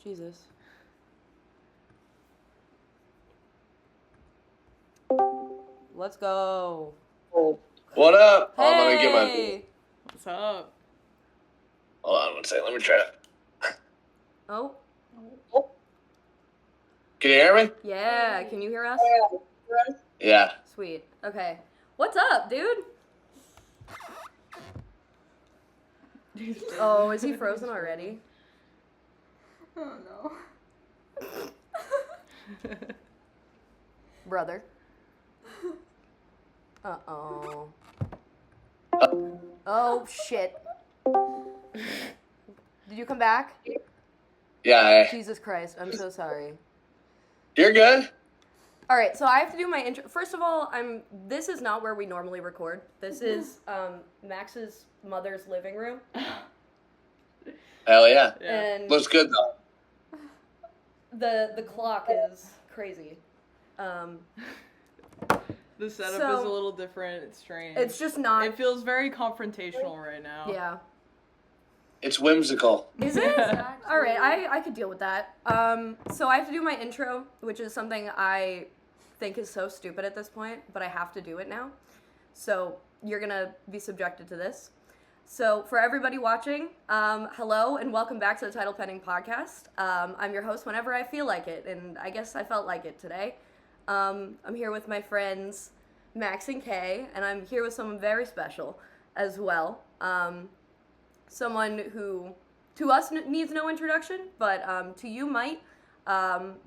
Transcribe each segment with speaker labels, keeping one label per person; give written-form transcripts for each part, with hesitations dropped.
Speaker 1: Jesus. Let's go.
Speaker 2: What up?
Speaker 1: Hey!
Speaker 2: Oh, let me get my...
Speaker 3: What's up?
Speaker 2: Hold on one second. Let me try to...
Speaker 1: Oh.
Speaker 2: Can you hear me?
Speaker 1: Yeah, can you hear us?
Speaker 2: Yeah.
Speaker 1: Sweet. Okay. What's up, dude? Oh, is he frozen already?
Speaker 4: Oh no.
Speaker 1: Brother. Uh-oh. Oh, shit. Did you come back?
Speaker 2: Yeah.
Speaker 1: Jesus Christ, I'm so sorry.
Speaker 2: You're good?
Speaker 1: All right, so I have to do my intro. First of all, this is not where we normally record. This is Max's mother's living room.
Speaker 2: Hell yeah.
Speaker 1: And
Speaker 2: Looks good, though.
Speaker 1: the clock is crazy.
Speaker 3: The setup
Speaker 1: So-
Speaker 3: is a little different. It's strange.
Speaker 1: It's just not.
Speaker 3: It feels very confrontational right now.
Speaker 1: Yeah.
Speaker 2: It's whimsical.
Speaker 1: Is it? All right, I could deal with that. So I have to do my intro, which is something I think is so stupid at this point, but I have to do it now. So you're gonna be subjected to this. So for everybody watching, hello and welcome back to the Title Pending Podcast. I'm your host whenever I feel like it, and I guess I felt like it today. I'm here with my friends Max and Kay, and I'm here with someone very special as well. Someone who, to us, needs no introduction, but to you might.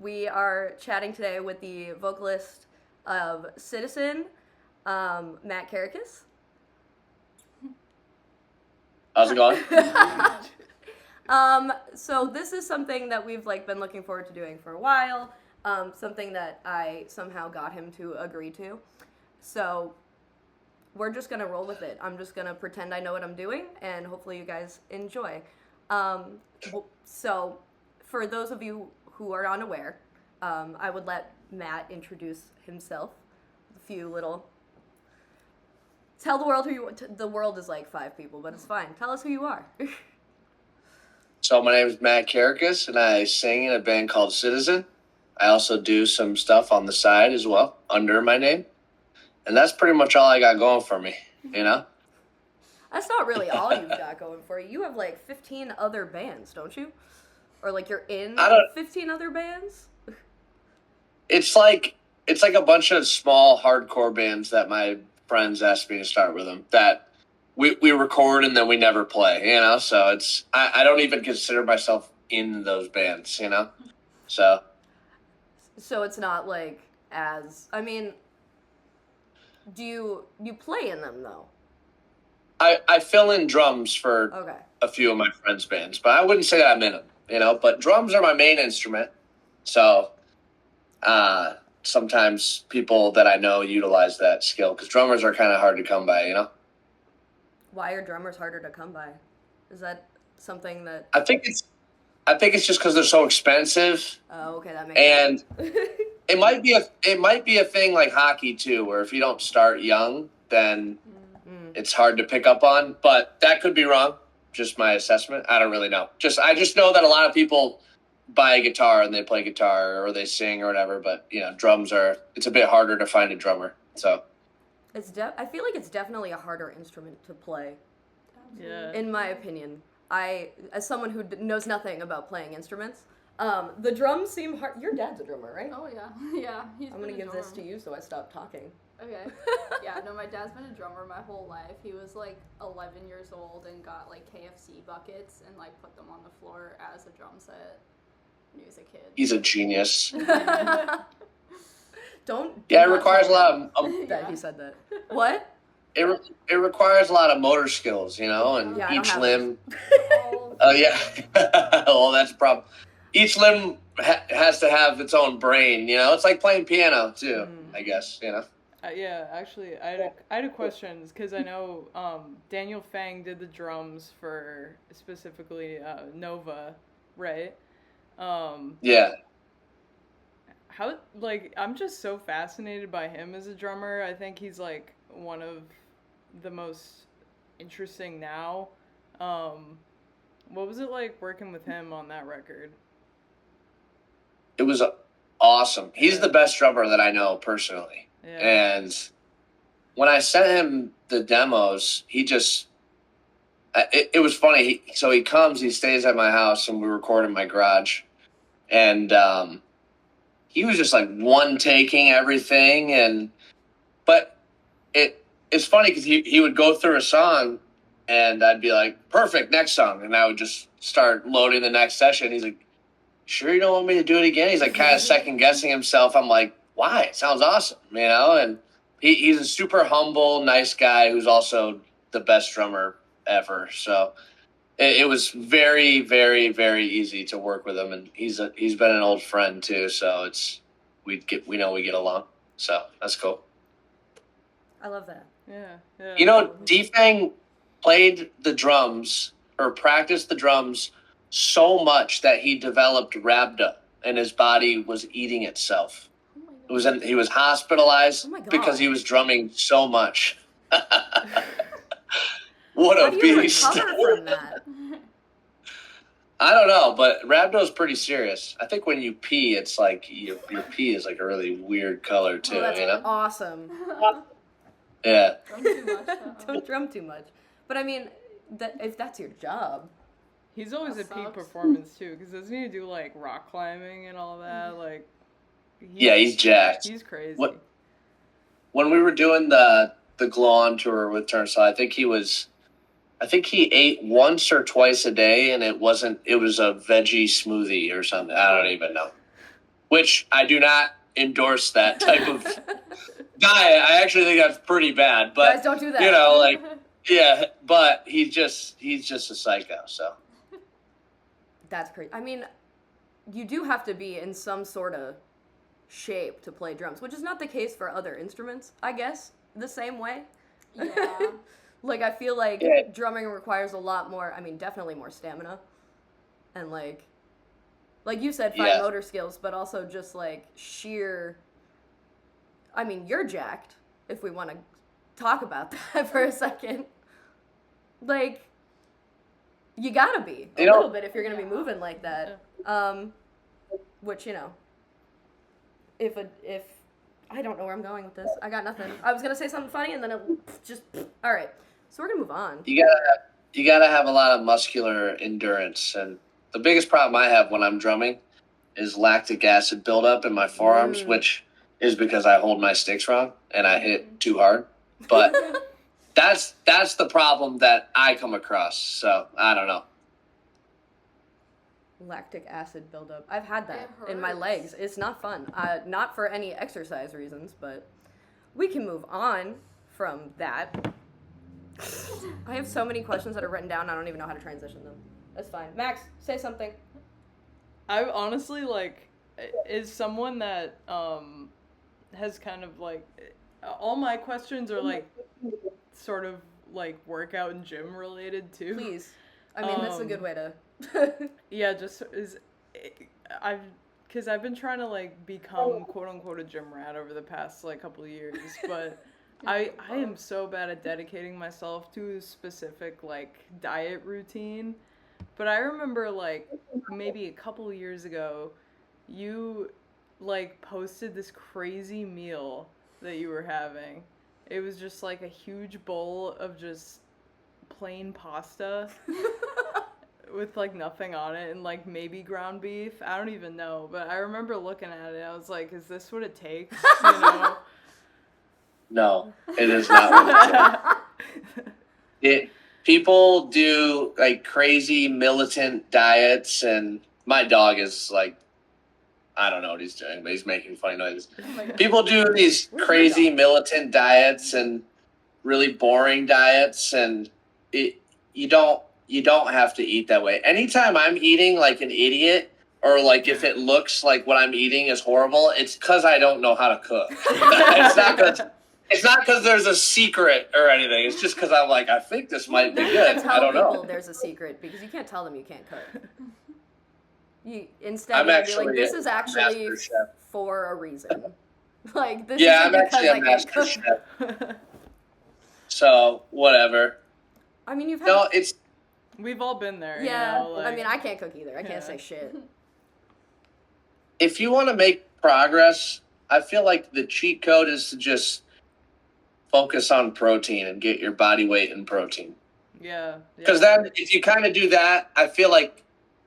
Speaker 1: We are chatting today with the vocalist of Citizen, Matt KEREKES.
Speaker 2: How's it going?
Speaker 1: So this is something that we've been looking forward to doing for a while. Something that I somehow got him to agree to. So we're just gonna roll with it. I'm just gonna pretend I know what I'm doing, and hopefully you guys enjoy. So for those of you who are unaware, I would let Matt introduce himself. A few little. Tell the world who you. The world is like 5 people, but it's fine. Tell us who you are.
Speaker 2: So my name is Matt KEREKES, and I sing in a band called Citizen. I also do some stuff on the side as well, under my name. And that's pretty much all I got going for me, you know?
Speaker 1: That's not really all you've got going for you. You have 15 other bands, don't you? Or you're in 15 other bands?
Speaker 2: It's like a bunch of small hardcore bands that my friends asked me to start with them that we record and then we never play, you know? So it's I don't even consider myself in those bands, you know? So
Speaker 1: it's not do you play in them though?
Speaker 2: I fill in drums for a few of my friends' bands, but I wouldn't say that I'm in them, you know? But drums are my main instrument, so sometimes people that I know utilize that skill, because drummers are kind of hard to come by, you know?
Speaker 1: Why are drummers harder to come by? Is that something that...
Speaker 2: I think it's just because they're so expensive.
Speaker 1: Oh, okay, that makes sense.
Speaker 2: And it might be a thing like hockey too, where if you don't start young, then it's hard to pick up on. But that could be wrong. Just my assessment. I don't really know. I just know that a lot of people buy a guitar and they play guitar or they sing or whatever. But drums it's a bit harder to find a drummer. So
Speaker 1: I feel like it's definitely a harder instrument to play.
Speaker 3: Yeah.
Speaker 1: In my opinion, as someone who knows nothing about playing instruments, the drums seem hard. Your dad's a drummer, right?
Speaker 4: Oh yeah, yeah.
Speaker 1: I'm gonna give this to you so I stop talking.
Speaker 4: Okay. Yeah, no, my dad's been a drummer my whole life. He was 11 years old and got KFC buckets and put them on the floor as a drum set when he was a kid.
Speaker 2: he's a genius.
Speaker 1: Don't.
Speaker 2: Yeah, it requires a lot of.
Speaker 1: That he said that. What?
Speaker 2: It requires a lot of motor skills, and
Speaker 1: Yeah, I don't
Speaker 2: each
Speaker 1: have
Speaker 2: limb.
Speaker 4: Oh,
Speaker 2: Oh yeah. Well, that's a problem. Each limb has to have its own brain. It's like playing piano too. I guess.
Speaker 3: Yeah, actually, I had a question because I know Daniel Fang did the drums for specifically Nova, right?
Speaker 2: Yeah.
Speaker 3: How I'm just so fascinated by him as a drummer. I think he's one of the most interesting now. What was it like working with him on that record?
Speaker 2: it was awesome. He's the best drummer that I know personally.
Speaker 3: Yeah.
Speaker 2: And when I sent him the demos, he just, it was funny. So he comes, he stays at my house, and we record in my garage. And he was just like one-taking everything. But it's funny because he would go through a song, and I'd be like, perfect, next song. And I would just start loading the next session. He's like, sure you don't want me to do it again? He's like kind of second-guessing himself. I'm like, why? It sounds awesome, And he's a super humble, nice guy who's also the best drummer ever. So it was very, very, very easy to work with him, and he's been an old friend too. So we know we get along. So that's cool.
Speaker 1: I love that.
Speaker 3: Yeah.
Speaker 2: D-Fang played the drums or practiced the drums so much that he developed rhabda, and his body was eating itself. He was hospitalized because he was drumming so much. What
Speaker 1: How
Speaker 2: a
Speaker 1: do you
Speaker 2: beast!
Speaker 1: recover from that?
Speaker 2: I don't know, but rhabdo's pretty serious. I think when you pee, it's like your pee is like a really weird color too.
Speaker 1: Oh, that's awesome.
Speaker 2: Yeah.
Speaker 4: Drum too much, though.
Speaker 1: Don't drum too much. But I mean, if that's your job.
Speaker 3: He's always
Speaker 4: That
Speaker 3: at peak
Speaker 4: sucks.
Speaker 3: performance too, because doesn't he do like rock climbing and all that? Like,
Speaker 2: He's jacked.
Speaker 3: He's crazy.
Speaker 2: When we were doing the Glow On tour with Turnstile, I think he ate once or twice a day, and it was a veggie smoothie or something. I don't even know. Which I do not endorse that type of diet. I actually think that's pretty bad. But
Speaker 1: Guys, don't do that.
Speaker 2: Yeah, but he's just a psycho. So
Speaker 1: That's crazy. I mean, you do have to be in some sort of shape to play drums, which is not the case for other instruments, I guess, the same way.
Speaker 4: Yeah.
Speaker 1: Like, I feel like drumming requires a lot more, I mean, definitely more stamina. And, like you said, fine motor skills, but also just, like, sheer... I mean, you're jacked, if we want to talk about that for a second. Like, you gotta be a little bit if you're gonna be moving like that. Which, if I don't know where I'm going with this. I got nothing. I was gonna say something funny, and then it just... All right. So we're gonna move on.
Speaker 2: you gotta have a lot of muscular endurance, and the biggest problem I have when I'm drumming is lactic acid buildup in my forearms, which is because I hold my sticks wrong and I hit too hard. But that's the problem that I come across. So I don't know.
Speaker 1: Lactic acid buildup. I've had that in my
Speaker 4: hurts.
Speaker 1: legs. It's not fun. Not for any exercise reasons, but we can move on from that. I have so many questions that are written down, I don't even know how to transition them. That's fine. Max, say something.
Speaker 3: I honestly, is someone that has kind of, all my questions are, sort of, workout and gym related, too.
Speaker 1: Please. I mean, that's a good way to...
Speaker 3: Yeah, because I've been trying to, become, quote-unquote, a gym rat over the past, couple of years, but... I am so bad at dedicating myself to a specific, diet routine. But I remember, maybe a couple of years ago, you, posted this crazy meal that you were having. It was just, a huge bowl of just plain pasta with, nothing on it and, maybe ground beef. I don't even know. But I remember looking at it, I was like, is this what it takes,
Speaker 2: No, it is not. People do crazy militant diets, and my dog is I don't know what he's doing, but he's making funny noises. People do these crazy militant diets and really boring diets, and you don't have to eat that way. Anytime I'm eating like an idiot, or if it looks like what I'm eating is horrible, it's because I don't know how to cook. It's not because there's a secret or anything. It's just because I'm I think this might be good. I don't know.
Speaker 1: There's a secret because you can't tell them you can't cook. You instead
Speaker 2: I'm
Speaker 1: be
Speaker 2: actually
Speaker 1: this is actually
Speaker 2: master chef.
Speaker 1: For a reason. This
Speaker 2: I'm
Speaker 1: isn't
Speaker 2: actually a
Speaker 1: because
Speaker 2: master chef. So whatever.
Speaker 1: I mean, you've had...
Speaker 2: No, it's...
Speaker 3: We've all been there.
Speaker 1: Yeah, I mean, I can't cook either. I can't say shit.
Speaker 2: if you want to make progress, I feel like the cheat code is to just focus on protein and get your body weight in protein.
Speaker 3: Yeah.
Speaker 2: Because then if you kind of do that, I feel like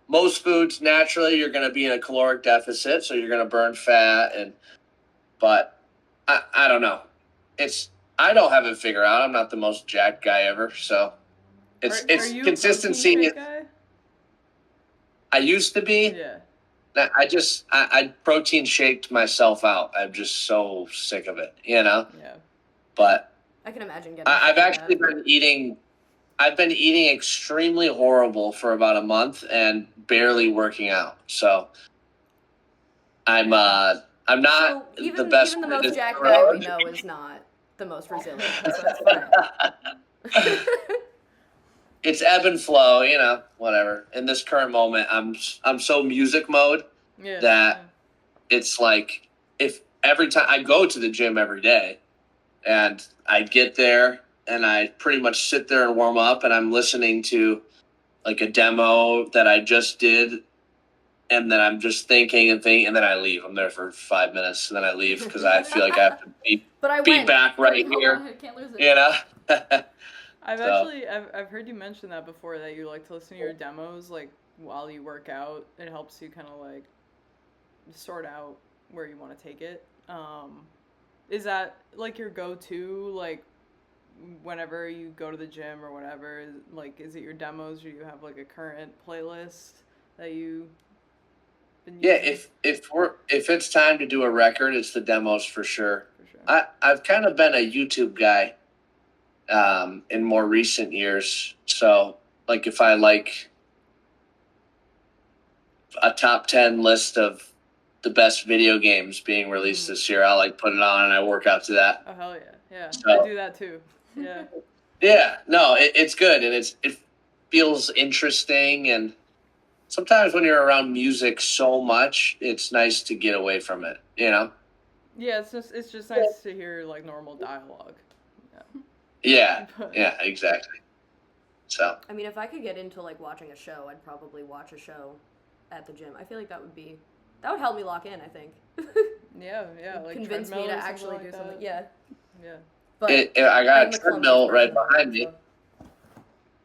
Speaker 2: most foods, naturally, you're going to be in a caloric deficit, so you're going to burn fat. But I don't know. I don't have it figured out. I'm not the most jacked guy ever, so it's
Speaker 3: Are you
Speaker 2: consistency.
Speaker 3: A protein shake guy?
Speaker 2: I used to be.
Speaker 3: Yeah.
Speaker 2: I protein shaked myself out. I'm just so sick of it,
Speaker 3: Yeah.
Speaker 2: But
Speaker 1: I can imagine getting.
Speaker 2: I've actually been eating. I've been eating extremely horrible for about a month and barely working out. So I'm not
Speaker 1: So
Speaker 2: the best.
Speaker 1: Even the most jacked guy we know is not the most resilient. So it's fine.
Speaker 2: It's ebb and flow, whatever. In this current moment, I'm so music mode that it's like if every time I go to the gym every day and I get there and I pretty much sit there and warm up and I'm listening to like a demo that I just did and then I'm just thinking and then I leave. I'm there for 5 minutes and then I leave because I feel like I have to be back right here.
Speaker 4: Can't lose it.
Speaker 3: I've heard you mention that before, that you like to listen to your demos like while you work out. It helps you kind of like sort out where you want to take it. Is that like your go-to, like whenever you go to the gym or whatever? Is it your demos, or you have like a current playlist that you been using?
Speaker 2: If it's time to do a record, it's the demos for sure. I've kind of been a YouTube guy in more recent years. So like if I like a top 10 list of the best video games being released this year, I'll like put it on and I work out to that.
Speaker 3: Oh hell yeah. Yeah.
Speaker 2: So,
Speaker 3: I do that too. Yeah.
Speaker 2: Yeah, no, it's good and it feels interesting, and sometimes when you're around music so much, it's nice to get away from it,
Speaker 3: Yeah, it's just nice to hear like normal dialogue.
Speaker 2: Yeah, exactly. So
Speaker 1: I mean, if I could get into like watching a show, I'd probably watch a show at the gym. I feel like that would help me lock in, I think.
Speaker 3: Yeah, like
Speaker 1: convince me to actually do something. Yeah. But
Speaker 2: I got a treadmill right behind me.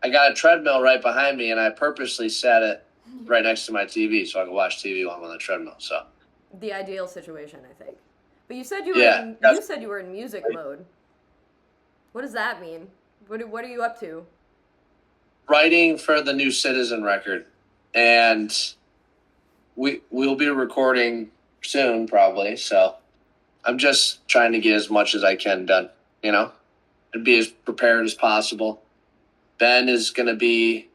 Speaker 2: I got a treadmill right behind me, and I purposely set it right next to my TV so I can watch TV while I'm on the treadmill. So
Speaker 1: the ideal situation, I think. But you said you were in music mode. What does that mean? What are you up to?
Speaker 2: Writing for the new Citizen record, and we'll be recording soon probably. So I'm just trying to get as much as I can done, and be as prepared as possible. Ben is going to be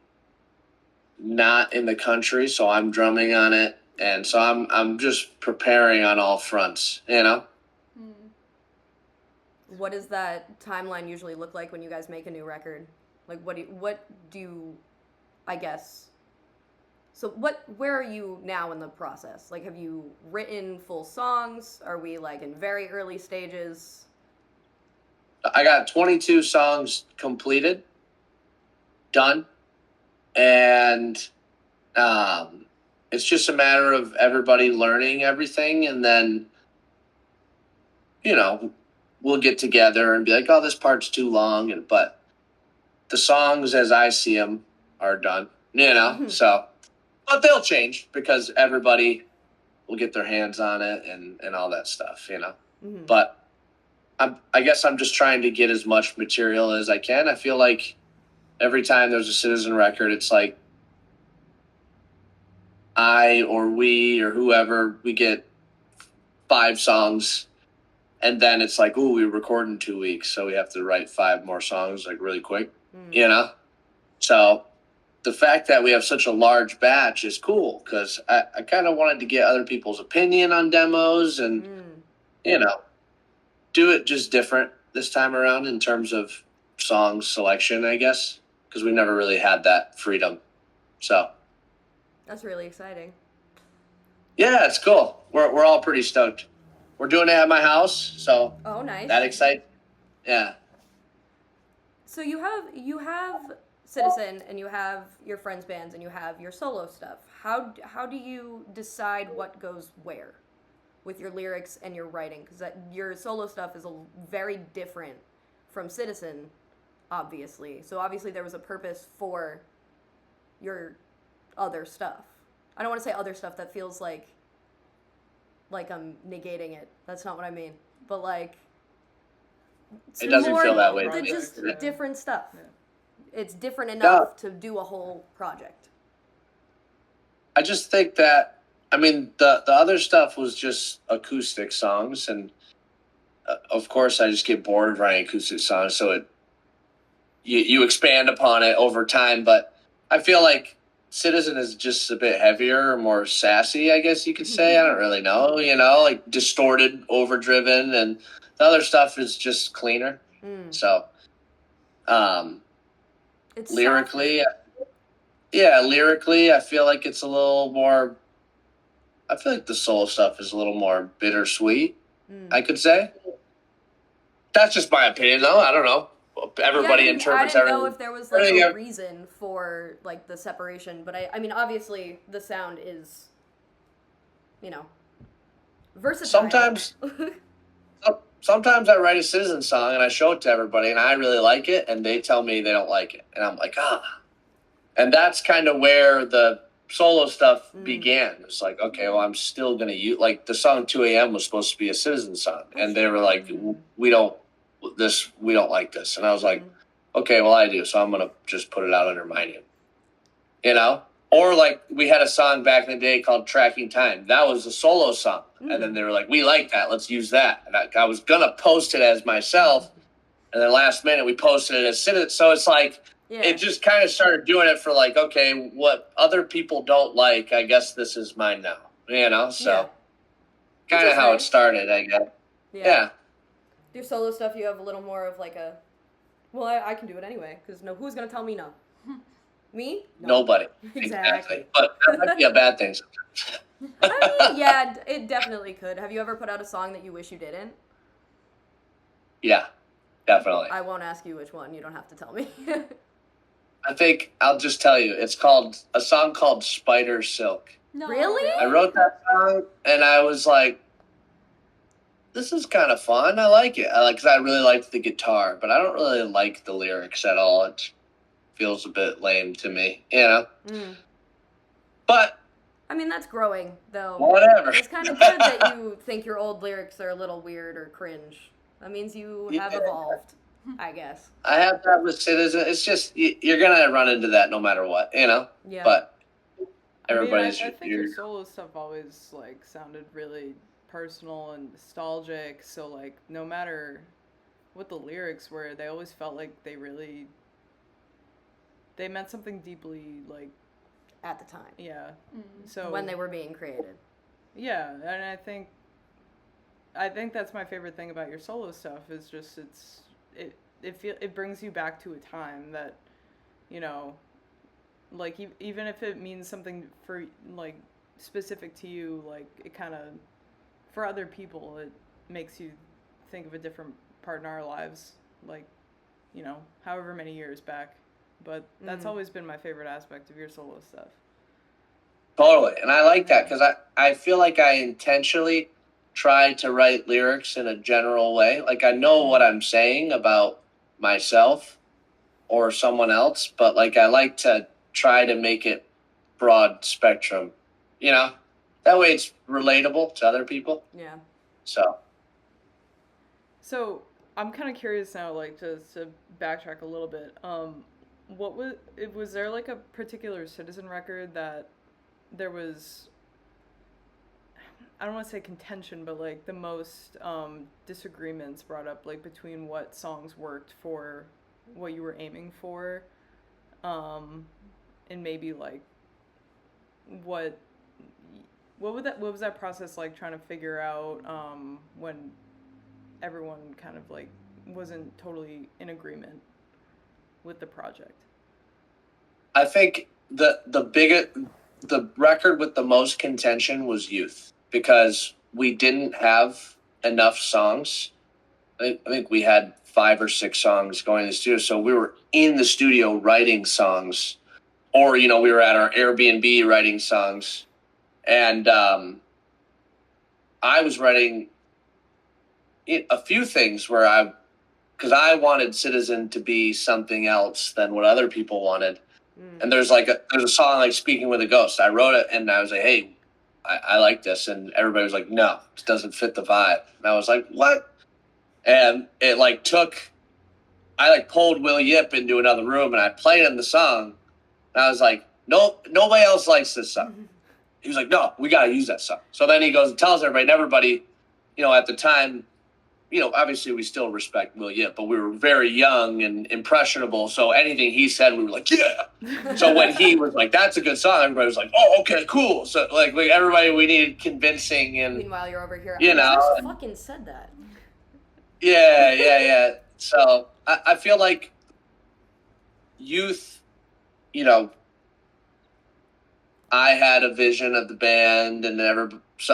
Speaker 2: not in the country, so I'm drumming on it, and so I'm just preparing on all fronts,
Speaker 1: What does that timeline usually look like when you guys make a new record? Like, what do you, I guess, so where are you now in the process? Like, have you written full songs? Are we, like, in very early stages?
Speaker 2: I got 22 songs completed, done, and it's just a matter of everybody learning everything, and then, we'll get together and be like, oh, this part's too long, but the songs as I see them are done, so, but they'll change because everybody will get their hands on it and all that stuff, but I guess I'm just trying to get as much material as I can. I feel like every time there's a Citizen record, it's like I or we or whoever, we get 5 songs. And then it's like, ooh, we record in 2 weeks, so we have to write 5 more songs like really quick, So the fact that we have such a large batch is cool because I kind of wanted to get other people's opinion on demos and, do it just different this time around in terms of song selection, I guess, because we never really had that freedom. So
Speaker 1: that's really exciting.
Speaker 2: Yeah, it's cool. We're all pretty stoked. We're doing it at my house, so
Speaker 1: oh, nice.
Speaker 2: That excites. Yeah.
Speaker 1: So you have Citizen and you have your friends' bands and you have your solo stuff. How do you decide what goes where with your lyrics and your writing? Because your solo stuff is very different from Citizen, obviously. So obviously there was a purpose for your other stuff. I don't want to say other stuff. That feels like I'm negating it. That's not what I mean. But like,
Speaker 2: It doesn't feel that way.
Speaker 1: They're just different stuff.
Speaker 3: Yeah.
Speaker 1: It's different enough to do a whole project.
Speaker 2: I just think that, I mean, the other stuff was just acoustic songs, and of course I just get bored writing acoustic songs, so you expand upon it over time, but I feel like Citizen is just a bit heavier, more sassy, I guess you could say. I don't really know, like distorted, overdriven, and the other stuff is just cleaner. So,
Speaker 1: It's
Speaker 2: lyrically, lyrically, I feel like it's a little more. I feel like the soul stuff is a little more bittersweet. I could say. That's just my opinion, though. I don't know. Everybody interprets
Speaker 1: I didn't
Speaker 2: everything.
Speaker 1: know if there was like a reason for like the separation, but I mean, obviously the sound is, versatile.
Speaker 2: Sometimes I write a Citizen song and I show it to everybody and I really like it and they tell me they don't like it. And I'm like, And that's kind of where the solo stuff began. It's like, okay, well, I'm still going to use, like the song 2 a.m. was supposed to be a Citizen song. And they were like, we don't like this. And I was like, okay, well, I do. So I'm going to just put it out under my name, Or like we had a song back in the day called Tracking Time. That was a solo song. And then they were like, we like that. Let's use that. And I was going to post it as myself. And then last minute we posted it as Citizen. So it's like, it just kind of started doing it for like, okay, what other people don't like, I guess this is mine now. So kind of how it started, I guess. Yeah.
Speaker 1: Your solo stuff, you have a little more of like a, well, I can do it anyway, because who's going to tell me no? Me? No.
Speaker 2: Nobody. Exactly. But that might be a bad thing sometimes.
Speaker 1: I mean, yeah, it definitely could. Have you ever put out a song that you wish you didn't?
Speaker 2: Yeah, definitely.
Speaker 1: I won't ask you which one. You don't have to tell me.
Speaker 2: I think I'll just tell you. It's a song called Spider Silk.
Speaker 4: No.
Speaker 1: Really?
Speaker 2: I wrote that song and I was like, this is kind of fun. I like it. Because I really liked the guitar, but I don't really like the lyrics at all. It feels a bit lame to me, But
Speaker 1: I mean, that's growing, though.
Speaker 2: whatever.
Speaker 1: It's kind of good that you think your old lyrics are a little weird or cringe. That means you have evolved, I guess.
Speaker 2: I have that with Citizen. It's just, you're going to run into that no matter what,
Speaker 1: Yeah.
Speaker 2: But everybody's...
Speaker 3: I think your solo stuff always, like, sounded really personal and nostalgic. So, like, no matter what the lyrics were, they always felt like they meant something deeply, like...
Speaker 1: At the time.
Speaker 3: Yeah. So
Speaker 1: when they were being created.
Speaker 3: Yeah, and I think that's my favorite thing about your solo stuff is just it brings you back to a time that, like even if it means something for like specific to you, like it kind of for other people it makes you think of a different part in our lives, like however many years back. But that's always been my favorite aspect of your solo stuff.
Speaker 2: Totally. And I like that because I feel like I intentionally try to write lyrics in a general way. Like I know what I'm saying about myself or someone else, but like I like to try to make it broad spectrum. That way it's relatable to other people.
Speaker 1: Yeah.
Speaker 2: So
Speaker 3: I'm kind of curious now, like just to backtrack a little bit. Was there like a particular Citizen record that there was, I don't want to say contention, but like the most disagreements brought up, like between what songs worked for what you were aiming for, and maybe like what was that process like trying to figure out when everyone kind of like wasn't totally in agreement with the project?
Speaker 2: I think the record with the most contention was Youth because we didn't have enough songs. I think we had 5 or 6 songs going to the studio. So we were in the studio writing songs, or, we were at our Airbnb writing songs. And I was writing a few things because I wanted Citizen to be something else than what other people wanted. And there's a song like Speaking with a Ghost. I wrote it and I was like, hey, I like this. And everybody was like, no, it doesn't fit the vibe. And I was like, what? And it I pulled Will Yip into another room and I played him the song. And I was like, no, nobody else likes this song. He was like, no, we got to use that song. So then he goes and tells everybody, and everybody, at the time, obviously we still respect Will Yip, but we were very young and impressionable. So anything he said, we were like, yeah. So when he was like, that's a good song, everybody was like, oh, okay, cool. So like everybody, we needed convincing. And
Speaker 1: meanwhile, you're over here.
Speaker 2: You know,
Speaker 1: I just fucking said that.
Speaker 2: Yeah. So I feel like youth, I had a vision of the band, and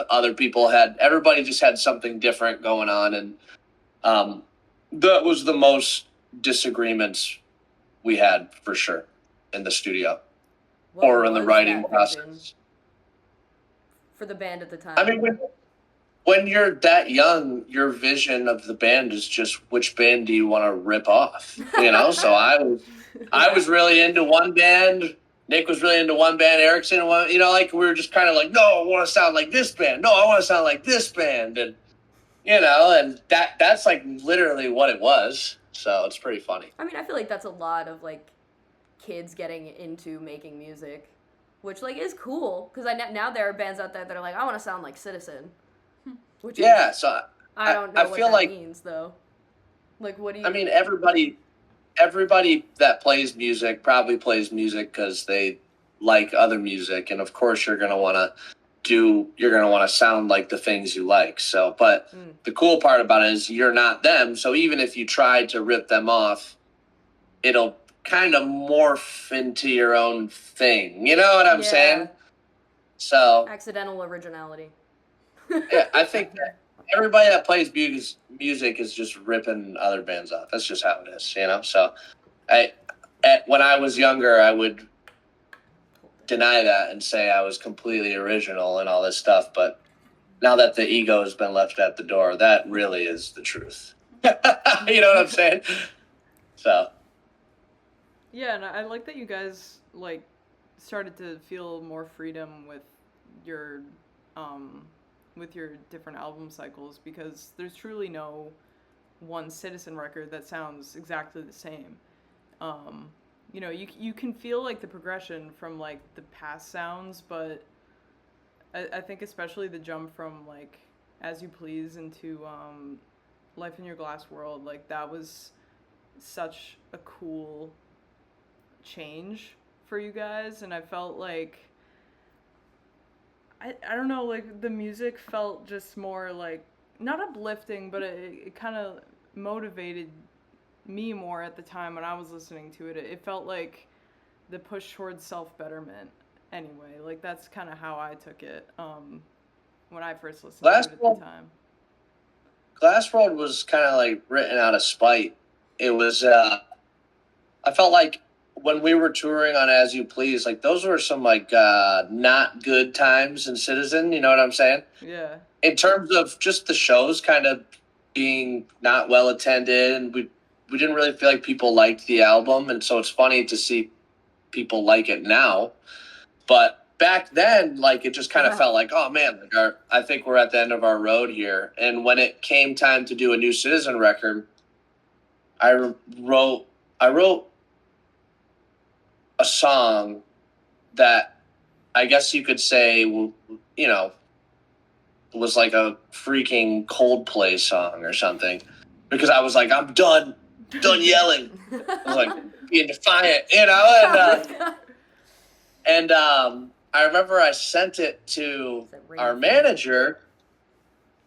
Speaker 2: other people everybody just had something different going on. And that was the most disagreements we had, for sure, in the studio or in the writing process.
Speaker 1: For the band at the time.
Speaker 2: I mean, when you're that young, your vision of the band is just which band do you want to rip off, So I was really into one band. Nick was really into one band. Erickson, we were just kind of like, no, I want to sound like this band. No, I want to sound like this band. And, and that's like literally what it was. So it's pretty funny.
Speaker 1: I mean, I feel like that's a lot of kids getting into making music, which is cool. Because now there are bands out there that are like, I want to sound like Citizen. Which
Speaker 2: so
Speaker 1: I don't know what that means, though. What do you...
Speaker 2: I mean, everybody that plays music probably plays music because they like other music, and of course you're gonna want to sound like the things you like. So, but the cool part about it is you're not them. So even if you try to rip them off, it'll kind of morph into your own thing. You know what I'm saying? So
Speaker 1: accidental originality.
Speaker 2: Yeah, I think that everybody that plays music is just ripping other bands off. That's just how it is, So, when I was younger, I would deny that and say I was completely original and all this stuff. But now that the ego has been left at the door, that really is the truth. You know what I'm saying? So.
Speaker 3: Yeah, and I like that you guys started to feel more freedom with your different album cycles, because there's truly no one Citizen record that sounds exactly the same. You can feel the progression from the past sounds, but I think especially the jump from As You Please into Life in Your Glass World, that was such a cool change for you guys, and I felt I don't know, the music felt just more not uplifting, but it kind of motivated me more at the time when I was listening to it. It felt like the push towards self-betterment anyway. That's kind of how I took it when I first listened to it at the time.
Speaker 2: Glass World was kind of written out of spite. It was, I felt like when we were touring on As You Please, those were some not good times in Citizen, you know what I'm saying?
Speaker 3: Yeah.
Speaker 2: In terms of just the shows kind of being not well attended, and we didn't really feel like people liked the album, and so it's funny to see people like it now. But back then, it just kind of felt like, oh man, I think we're at the end of our road here. And when it came time to do a new Citizen record, I wrote a song that I guess you could say, was like a freaking Coldplay song or something, because I was like, I'm done yelling. I was being defiant, and I remember I sent it to our manager.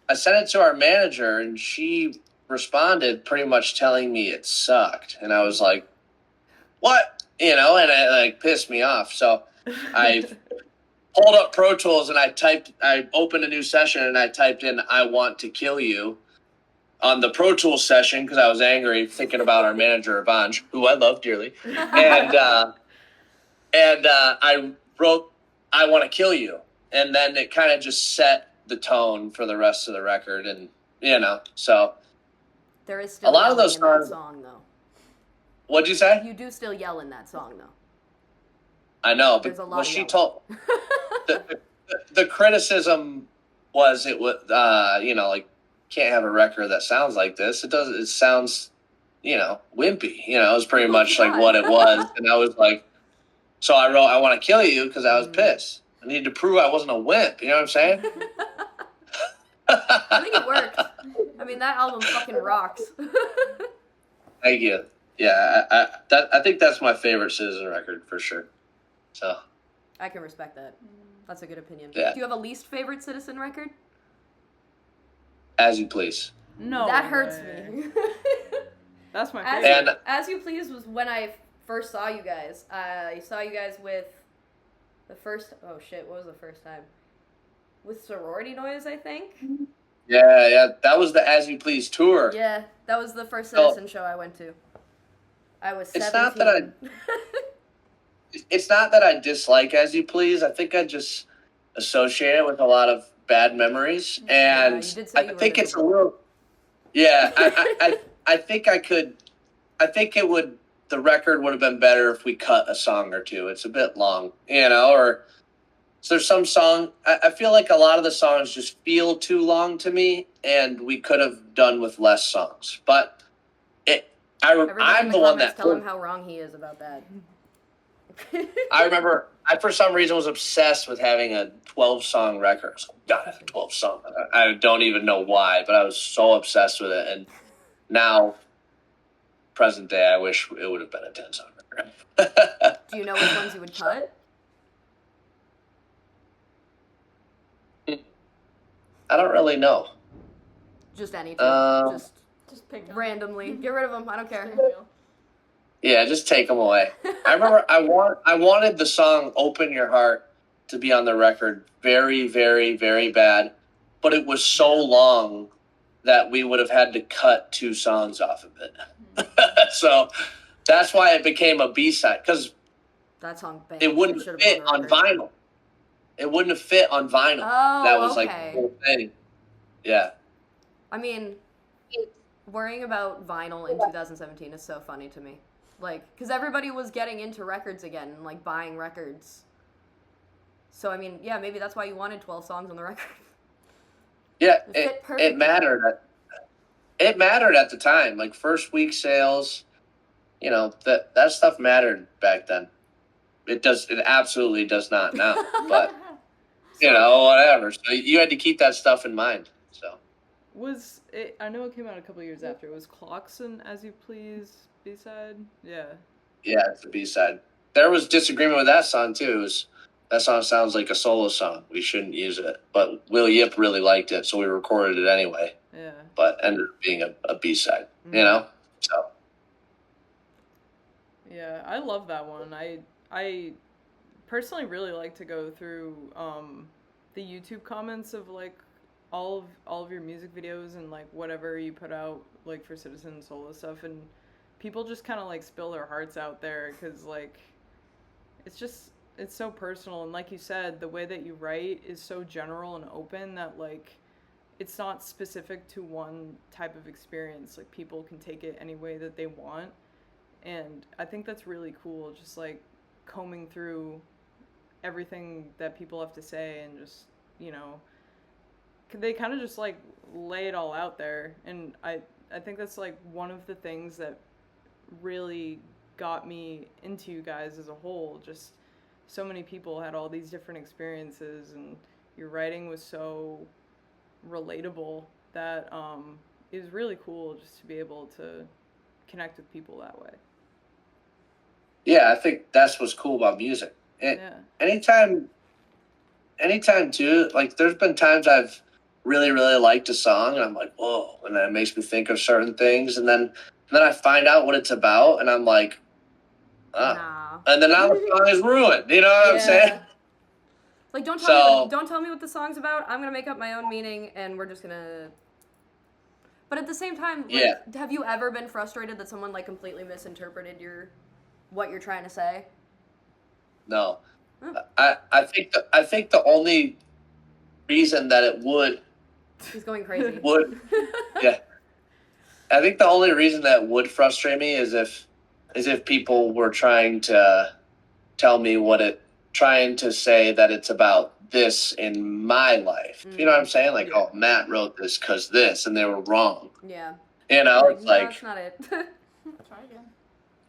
Speaker 2: And she responded pretty much telling me it sucked, and I was like, what? And it pissed me off. So I pulled up Pro Tools and I opened a new session and I typed in, I want to kill you. on the Pro Tools session because I was angry thinking about our manager, Avanj, who I love dearly. And I wrote, I Want to Kill You. And then it kind of just set the tone for the rest of the record. And, so.
Speaker 1: There is still
Speaker 2: a lot of those
Speaker 1: in that
Speaker 2: songs,
Speaker 1: song, though.
Speaker 2: What'd you say?
Speaker 1: You do still yell in that song, though.
Speaker 2: I know,
Speaker 1: There's a
Speaker 2: but
Speaker 1: lot
Speaker 2: what
Speaker 1: of
Speaker 2: she
Speaker 1: yelling.
Speaker 2: told, the criticism was it was, like, can't have a record that sounds like this. It sounds, wimpy. It was pretty much like what it was. And I was like, so I wrote, I Want to Kill You because I was pissed. I needed to prove I wasn't a wimp. You know what I'm saying?
Speaker 1: I think it worked. I mean, that album fucking rocks.
Speaker 2: Thank you. Yeah, I think that's my favorite Citizen record for sure. So.
Speaker 1: I can respect that. That's a good opinion.
Speaker 2: Yeah.
Speaker 1: Do you have a least favorite Citizen record?
Speaker 2: As You Please.
Speaker 3: No.
Speaker 1: That hurts
Speaker 3: way.
Speaker 1: me.
Speaker 3: That's my
Speaker 1: As,
Speaker 3: favorite.
Speaker 2: And-
Speaker 1: As You Please was when I first saw you guys. I saw you guys with the first. Oh shit! What was the first time? With Sorority Noise, I think.
Speaker 2: Yeah, that was the As You Please tour.
Speaker 1: Yeah, that was the first Citizen show I went to. I was 17.
Speaker 2: It's not that It's not that I dislike As You Please. I think I just associate it with a lot of bad memories, and
Speaker 1: you did say you
Speaker 2: I
Speaker 1: were
Speaker 2: think it's a
Speaker 1: miserable.
Speaker 2: little. Yeah, I think I could. I think it would. The record would have been better if we cut a song or two. It's a bit long, or. So there's some song. I feel like a lot of the songs just feel too long to me, and we could have done with less songs. But
Speaker 1: Everybody
Speaker 2: I'm
Speaker 1: in
Speaker 2: the one
Speaker 1: comments
Speaker 2: that.
Speaker 1: tell him how wrong he is about that.
Speaker 2: I remember I for some reason was obsessed with having a 12-song record. I was like, God, I have a 12-song. I don't even know why, but I was so obsessed with it. And now, present day, I wish it would have been a 10-song record.
Speaker 1: Do you know which ones you would cut?
Speaker 2: I don't really know.
Speaker 1: Just any two.
Speaker 4: Just pick them.
Speaker 1: Randomly. Get rid of them. I don't care.
Speaker 2: Yeah, just take them away. I remember I wanted the song "Open Your Heart" to be on the record very, very, very bad, but it was so long that we would have had to cut 2 songs off of it. So that's why it became a B-side, because
Speaker 1: That song banged.
Speaker 2: it wouldn't
Speaker 1: should've been
Speaker 2: fit on
Speaker 1: record.
Speaker 2: vinyl. It wouldn't have fit on vinyl.
Speaker 1: Oh,
Speaker 2: That was like
Speaker 1: okay.
Speaker 2: the whole thing. Yeah.
Speaker 1: I mean, worrying about vinyl in 2017 is so funny to me. Like, because everybody was getting into records again and, like, buying records. So, I mean, yeah, maybe that's why you wanted 12 songs on the record.
Speaker 2: Yeah,
Speaker 1: It fit
Speaker 2: it
Speaker 1: perfectly.
Speaker 2: mattered. It mattered at the time. Like, first week sales, that stuff mattered back then. It absolutely does not now. But, whatever. So you had to keep that stuff in mind. So.
Speaker 3: Was it? I know it came out a couple years after. Was Clockson As You Please B-side? Yeah.
Speaker 2: Yeah, it's the B-side. There was disagreement with that song, too. That song sounds like a solo song. We shouldn't use it. But Will Yip really liked it, so we recorded it anyway.
Speaker 3: Yeah.
Speaker 2: But ended up being a B-side, So.
Speaker 3: Yeah, I love that one. I personally really like to go through the YouTube comments of like all of your music videos and like whatever you put out like for Citizen solo stuff, and people just kind of like spill their hearts out there because like it's so personal, and like you said, the way that you write is so general and open that like it's not specific to one type of experience. Like people can take it any way that they want. And I think that's really cool, just like combing through everything that people have to say and just, they kind of just like lay it all out there. And I think that's like one of the things that really got me into you guys as a whole. Just so many people had all these different experiences, and your writing was so relatable that it was really cool just to be able to connect with people that way.
Speaker 2: Yeah, I think that's what's cool about music. Anytime too, like there's been times I've really, really liked a song and I'm like, whoa, and that makes me think of certain things, and then I find out what it's about and I'm like,
Speaker 1: Nah.
Speaker 2: and then now the song is ruined. You know what I'm saying?
Speaker 1: Like, don't tell me what the song's about. I'm gonna make up my own meaning, and we're just gonna But at the same time, like,
Speaker 2: Yeah.
Speaker 1: have you ever been frustrated that someone like completely misinterpreted what you're trying to say?
Speaker 2: No.
Speaker 1: Oh.
Speaker 2: I think the only reason that it would
Speaker 1: He's going crazy.
Speaker 2: yeah. I think the only reason that would frustrate me is if people were trying to tell me trying to say that it's about this in my life. You know what I'm saying? Like, oh, Matt wrote this because this, and they were wrong.
Speaker 1: Yeah.
Speaker 2: You know, it's
Speaker 1: No,
Speaker 2: like,
Speaker 1: that's not it.
Speaker 4: Try again.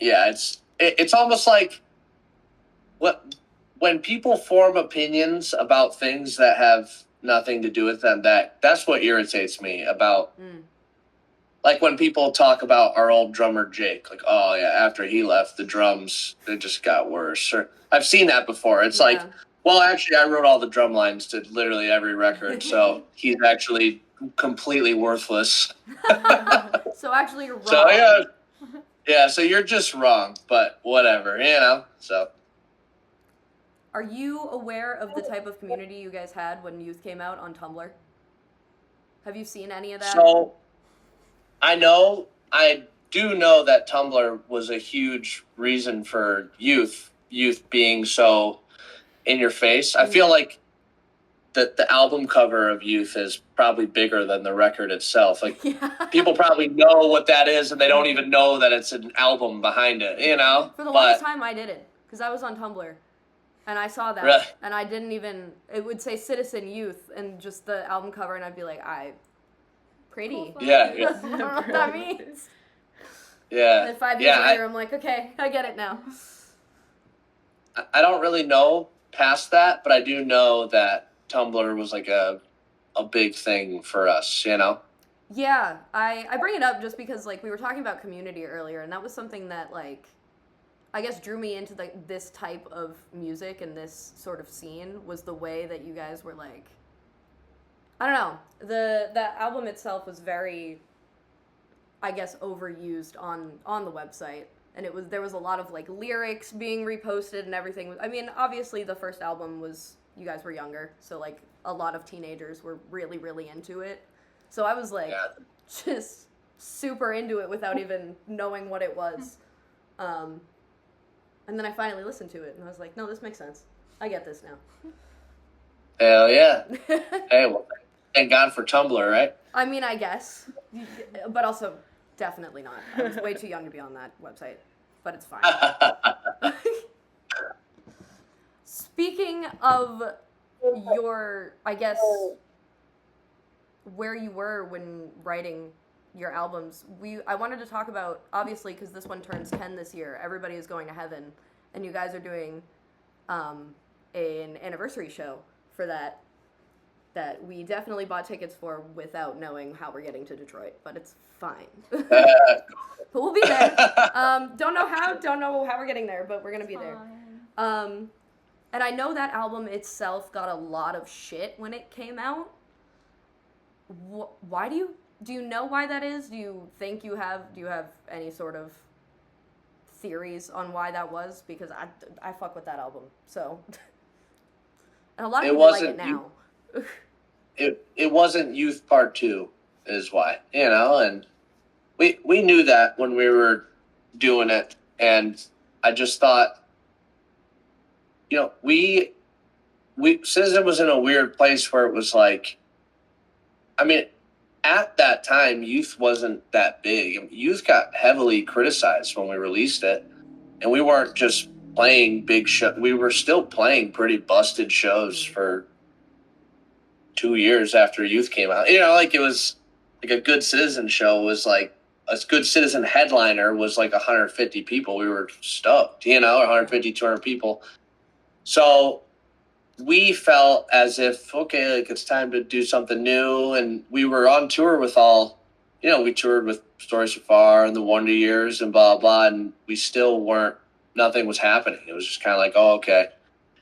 Speaker 2: yeah, it's almost like when people form opinions about things that have nothing to do with them. That's what irritates me about. Like when people talk about our old drummer Jake, like, oh yeah, after he left, the drums they just got worse. Or I've seen that before. It's like, well, actually, I wrote all the drum lines to literally every record, so he's actually completely worthless.
Speaker 1: So actually, you're wrong.
Speaker 2: So yeah. So you're just wrong, but whatever, you know. So.
Speaker 1: Are you aware of the type of community you guys had when Youth came out on Tumblr? Have you seen any of that?
Speaker 2: So, I do know that Tumblr was a huge reason for Youth being so in your face. I feel like that the album cover of Youth is probably bigger than the record itself. Like, people probably know what that is, and they don't even know that it's an album behind it, you know?
Speaker 1: For the longest time, I didn't, because I was on Tumblr. And I saw that,
Speaker 2: really?
Speaker 1: And I didn't even, it would say Citizen Youth and just the album cover, and I'd be like, pretty.
Speaker 2: Yeah.
Speaker 1: I don't know what that means.
Speaker 2: Yeah.
Speaker 1: And then 5 years later, I'm like, okay, I get it now.
Speaker 2: I don't really know past that, but I do know that Tumblr was like a big thing for us, you know?
Speaker 1: Yeah, I bring it up just because, like, we were talking about community earlier, and that was something that, like, I guess drew me into this type of music and this sort of scene was the way that you guys were like, I don't know, the album itself was very, I guess, overused on the website, and there was a lot of like lyrics being reposted and everything. I mean, obviously the first album was, you guys were younger, so like a lot of teenagers were really, really into it. So I was like just super into it without even knowing what it was. And then I finally listened to it, and I was like, no, this makes sense. I get this now.
Speaker 2: Hell yeah. Hey, well, thank God for Tumblr, right?
Speaker 1: I mean, I guess. But also, definitely not. I was way too young to be on that website. But it's fine. Speaking of your, I guess, where you were when writing your albums, I wanted to talk about, obviously, because this one turns 10 this year, Everybody Is Going to Heaven, and you guys are doing an anniversary show for that we definitely bought tickets for without knowing how we're getting to Detroit, but it's fine. But we'll be there. Don't know how we're getting there, but we're gonna be there. And I know that album itself got a lot of shit when it came out. Why do you know why that is? Do you have any sort of theories on why that was? Because I fuck with that album, so. And a lot of people like it now.
Speaker 2: It wasn't Youth Part 2 is why, you know, and we knew that when we were doing it, and I just thought, you know, we Citizen was in a weird place where it was like, I mean, at that time, Youth wasn't that big. Youth got heavily criticized when we released it, and we weren't just playing big shows. We were still playing pretty busted shows for 2 years after Youth came out. You know, like it was like a Good Citizen show was like a Good Citizen headliner was like 150 people. We were stoked, you know, 150, 200 people. So we felt as if, okay, like it's time to do something new. And we were on tour with we toured with Stories So Far and the Wonder Years and blah, blah. And we still nothing was happening. It was just kind of like, oh, okay.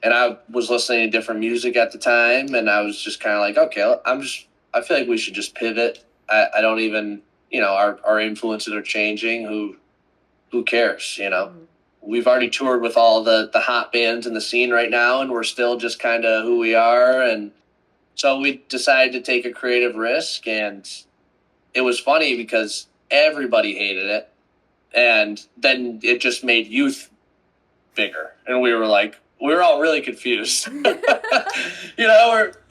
Speaker 2: And I was listening to different music at the time. And I was just kind of like, okay, I feel like we should just pivot. I don't even, you know, our influences are changing. Who cares, you know? Mm-hmm. We've already toured with all the hot bands in the scene right now, and we're still just kind of who we are. And so we decided to take a creative risk, and it was funny because everybody hated it, and then it just made Youth bigger, and we were all really confused.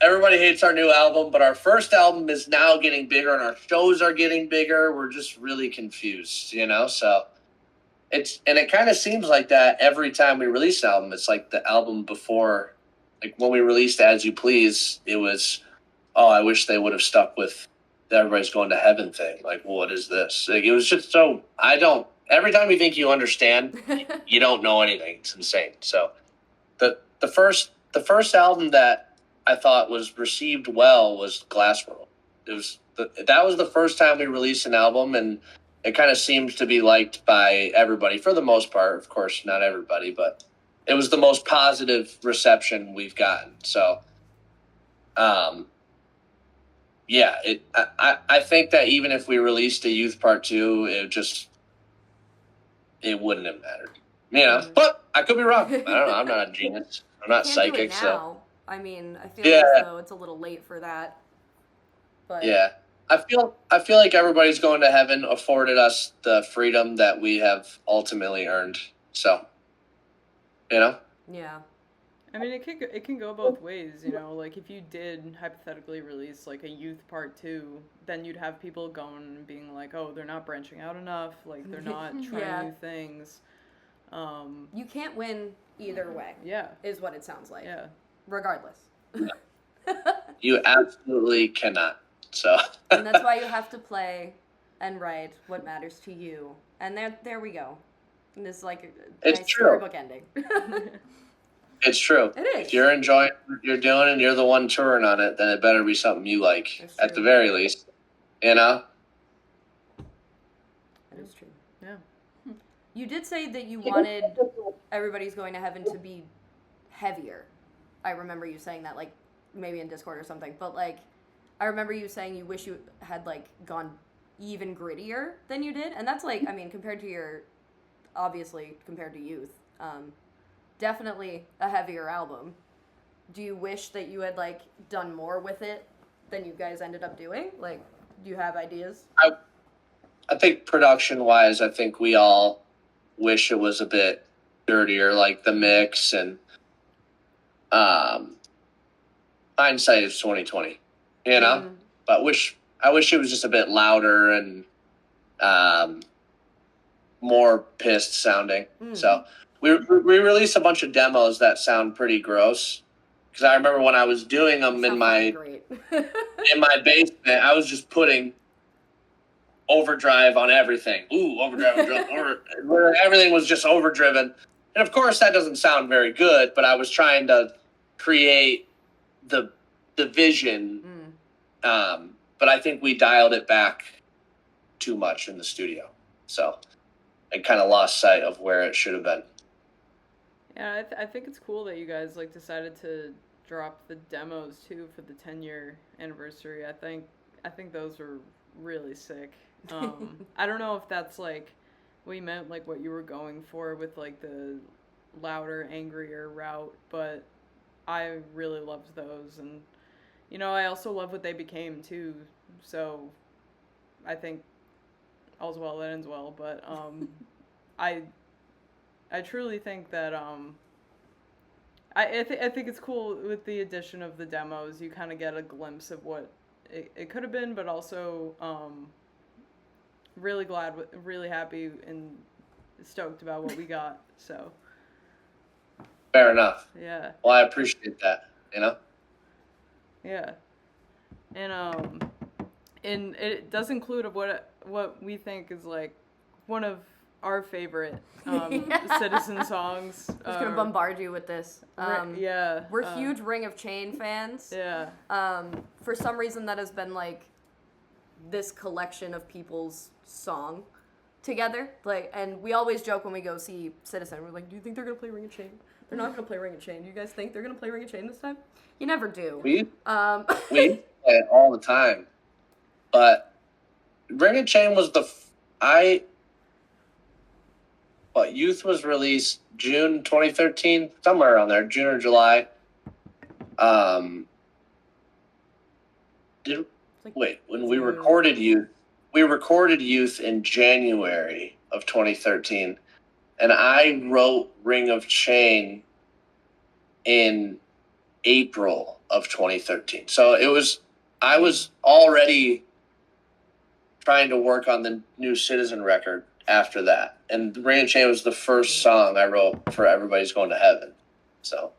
Speaker 2: Everybody hates our new album, but our first album is now getting bigger, and our shows are getting bigger. We're just really confused, so it kind of seems like that every time we release an album. It's like the album before, like when we released As You Please, it was, oh, I wish they would have stuck with the Everybody's Going to Heaven thing. Like, what is this? Like, it was just so, every time you think you understand, you don't know anything. It's insane. So the first album that I thought was received well was Glass World. That was the first time we released an album, and it kind of seems to be liked by everybody for the most part. Of course, not everybody, but it was the most positive reception we've gotten. So, yeah, I think that even if we released a Youth Part 2, it wouldn't have mattered. But I could be wrong. I don't know. I'm not a genius. I'm not
Speaker 1: Can't do
Speaker 2: psychic.
Speaker 1: it
Speaker 2: So
Speaker 1: now. I mean, I feel as though it's a little late for that. But
Speaker 2: yeah, I feel like Everybody's Going to Heaven afforded us the freedom that we have ultimately earned. So,
Speaker 1: yeah.
Speaker 3: I mean, it can go both ways, like if you did hypothetically release like a Youth Part 2, then you'd have people going and being like, oh, they're not branching out enough, like they're not trying new things.
Speaker 1: You can't win either way.
Speaker 3: Yeah.
Speaker 1: Is what it sounds like.
Speaker 3: Yeah.
Speaker 1: Regardless.
Speaker 2: You absolutely cannot. So.
Speaker 1: And that's why you have to play and write what matters to you. And there we go. And this is like a
Speaker 2: It's
Speaker 1: nice
Speaker 2: true.
Speaker 1: storybook ending.
Speaker 2: It's true.
Speaker 1: It is.
Speaker 2: If you're enjoying what you're doing and you're the one touring on it, then it better be something you like, at the very least.
Speaker 1: That is true.
Speaker 3: Yeah.
Speaker 1: You did say that you wanted Everybody's Going to Heaven to be heavier. I remember you saying that, like, maybe in Discord or something. But, like, I remember you saying you wish you had, like, gone even grittier than you did. And that's, like, I mean, compared to Youth, definitely a heavier album. Do you wish that you had, like, done more with it than you guys ended up doing? Like, do you have ideas?
Speaker 2: I think production-wise, I think we all wish it was a bit dirtier, like the mix, and hindsight is 20/20, But I wish it was just a bit louder and more pissed sounding. So we released a bunch of demos that sound pretty gross. Because I remember when I was doing them in my basement, I was just putting overdrive on everything. Ooh, overdrive, everything was just overdriven. And of course that doesn't sound very good, but I was trying to create the vision. But I think we dialed it back too much in the studio. So I kind of lost sight of where it should have been.
Speaker 3: Yeah, I think it's cool that you guys like decided to drop the demos too for the 10-year anniversary. I think those were really sick. I don't know if that's like what you meant, like what you were going for with like the louder, angrier route, but I really loved those, and I also love what they became too. So I think all's well that ends well, but I truly think that I think it's cool with the addition of the demos. You kind of get a glimpse of what it could have been, but also really glad, really happy and stoked about what we got. So
Speaker 2: fair enough.
Speaker 3: Yeah.
Speaker 2: Well, I appreciate that.
Speaker 3: Yeah. And it does include what we think is like one of our favorite Citizen songs.
Speaker 1: I'm just gonna bombard you with this.
Speaker 3: Yeah.
Speaker 1: We're huge Ring of Chain fans.
Speaker 3: Yeah.
Speaker 1: For some reason, that has been like this collection of people's song together. Like, and we always joke when we go see Citizen. We're like, do you think they're gonna play Ring of Chain? They're not gonna play Ring of Chain. Do you guys think they're gonna play Ring of Chain this time? You never do.
Speaker 2: We play it all the time, but Ring of Chain was Youth was released June 2013, somewhere around there, June or July. When we recorded Youth, we recorded Youth in January of 2013, and I wrote Ring of Chain in April of 2013. So I was already trying to work on the new Citizen record after that. And Ring of Chain was the first song I wrote for Everybody's Going to Heaven. So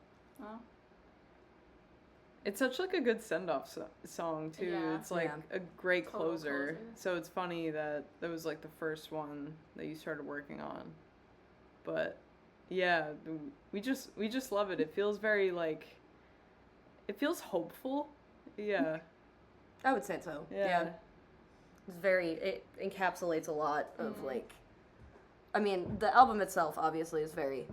Speaker 3: it's such like a good send-off song too.
Speaker 4: Yeah.
Speaker 3: It's like a great
Speaker 4: Total
Speaker 3: closer.
Speaker 4: closer.
Speaker 3: So it's funny that was like the first one that you started working on. But yeah, we just love it. It feels very like, it feels hopeful. Yeah.
Speaker 1: I would say so.
Speaker 3: Yeah.
Speaker 1: It's it encapsulates a lot of like, I mean, the album itself obviously is very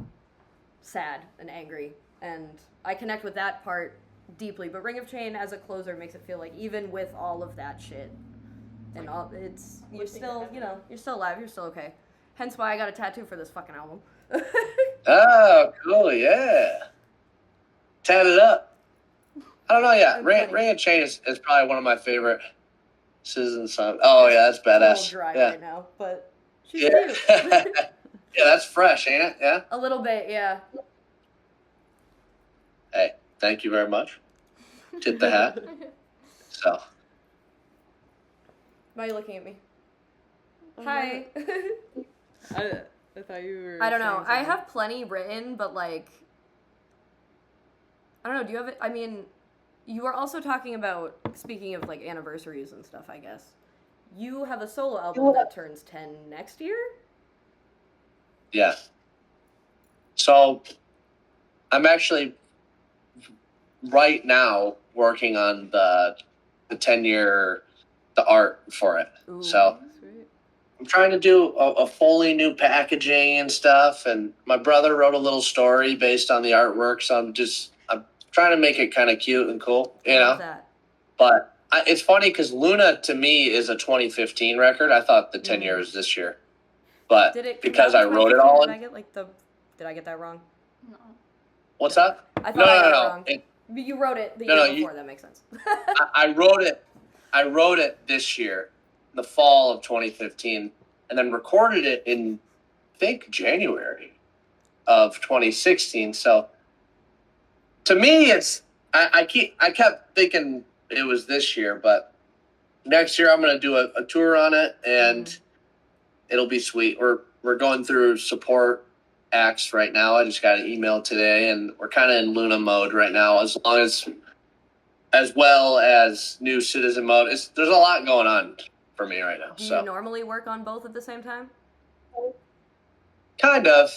Speaker 1: sad and angry, and I connect with that part deeply, but Ring of Chain as a closer makes it feel like even with all of that shit and all, you're still, you know, you're still alive, you're still okay. Hence why I got a tattoo for this fucking album.
Speaker 2: Oh, cool, yeah. Tat it up. I don't know, yeah. Ring of Chain is probably one of my favorite Citizen songs. Oh, yeah, that's
Speaker 1: A little
Speaker 2: badass.
Speaker 1: dry
Speaker 2: Yeah.
Speaker 1: right now, but she's
Speaker 2: Yeah.
Speaker 1: cute.
Speaker 2: Yeah, that's fresh, ain't it? Yeah.
Speaker 1: A little bit, yeah.
Speaker 2: Hey, thank you very much. Tip the hat. So.
Speaker 1: Why are you looking at me? Hi.
Speaker 3: I thought you were.
Speaker 1: I don't know.
Speaker 3: saying
Speaker 1: I
Speaker 3: something.
Speaker 1: have plenty written, but like, I don't know. Do you have it? I mean, you were also talking about, speaking of like anniversaries and stuff, I guess. You have a solo album that turns 10 next year?
Speaker 2: Yeah. So, I'm actually right now working on the 10-year, the art for it.
Speaker 1: Ooh.
Speaker 2: So,
Speaker 3: Sweet.
Speaker 2: I'm trying to do a fully new packaging and stuff, and my brother wrote a little story based on the artwork, so I'm trying to make it kind of cute and cool, you
Speaker 1: I
Speaker 2: know?
Speaker 1: love that.
Speaker 2: But it's funny because Luna, to me, is a 2015 record. I thought the 10 years this year. But
Speaker 1: Did it?
Speaker 2: because I wrote it all in...
Speaker 1: Did I get that wrong?
Speaker 4: No.
Speaker 2: What's that?
Speaker 1: I thought I got it wrong.
Speaker 2: It,
Speaker 1: You wrote it the
Speaker 2: No,
Speaker 1: year
Speaker 2: no,
Speaker 1: before. That makes sense.
Speaker 2: I wrote it this year, the fall of 2015, and then recorded it in, I think, January of 2016. So to me, I kept thinking it was this year, but next year I'm going to do a tour on it, and it'll be sweet. We're going through support acts right now. I just got an email today, and we're kind of in Luna mode right now, as well as new Citizen mode. There's a lot going on for me right now.
Speaker 1: Do
Speaker 2: So
Speaker 1: you normally work on both at the same time?
Speaker 2: kind of.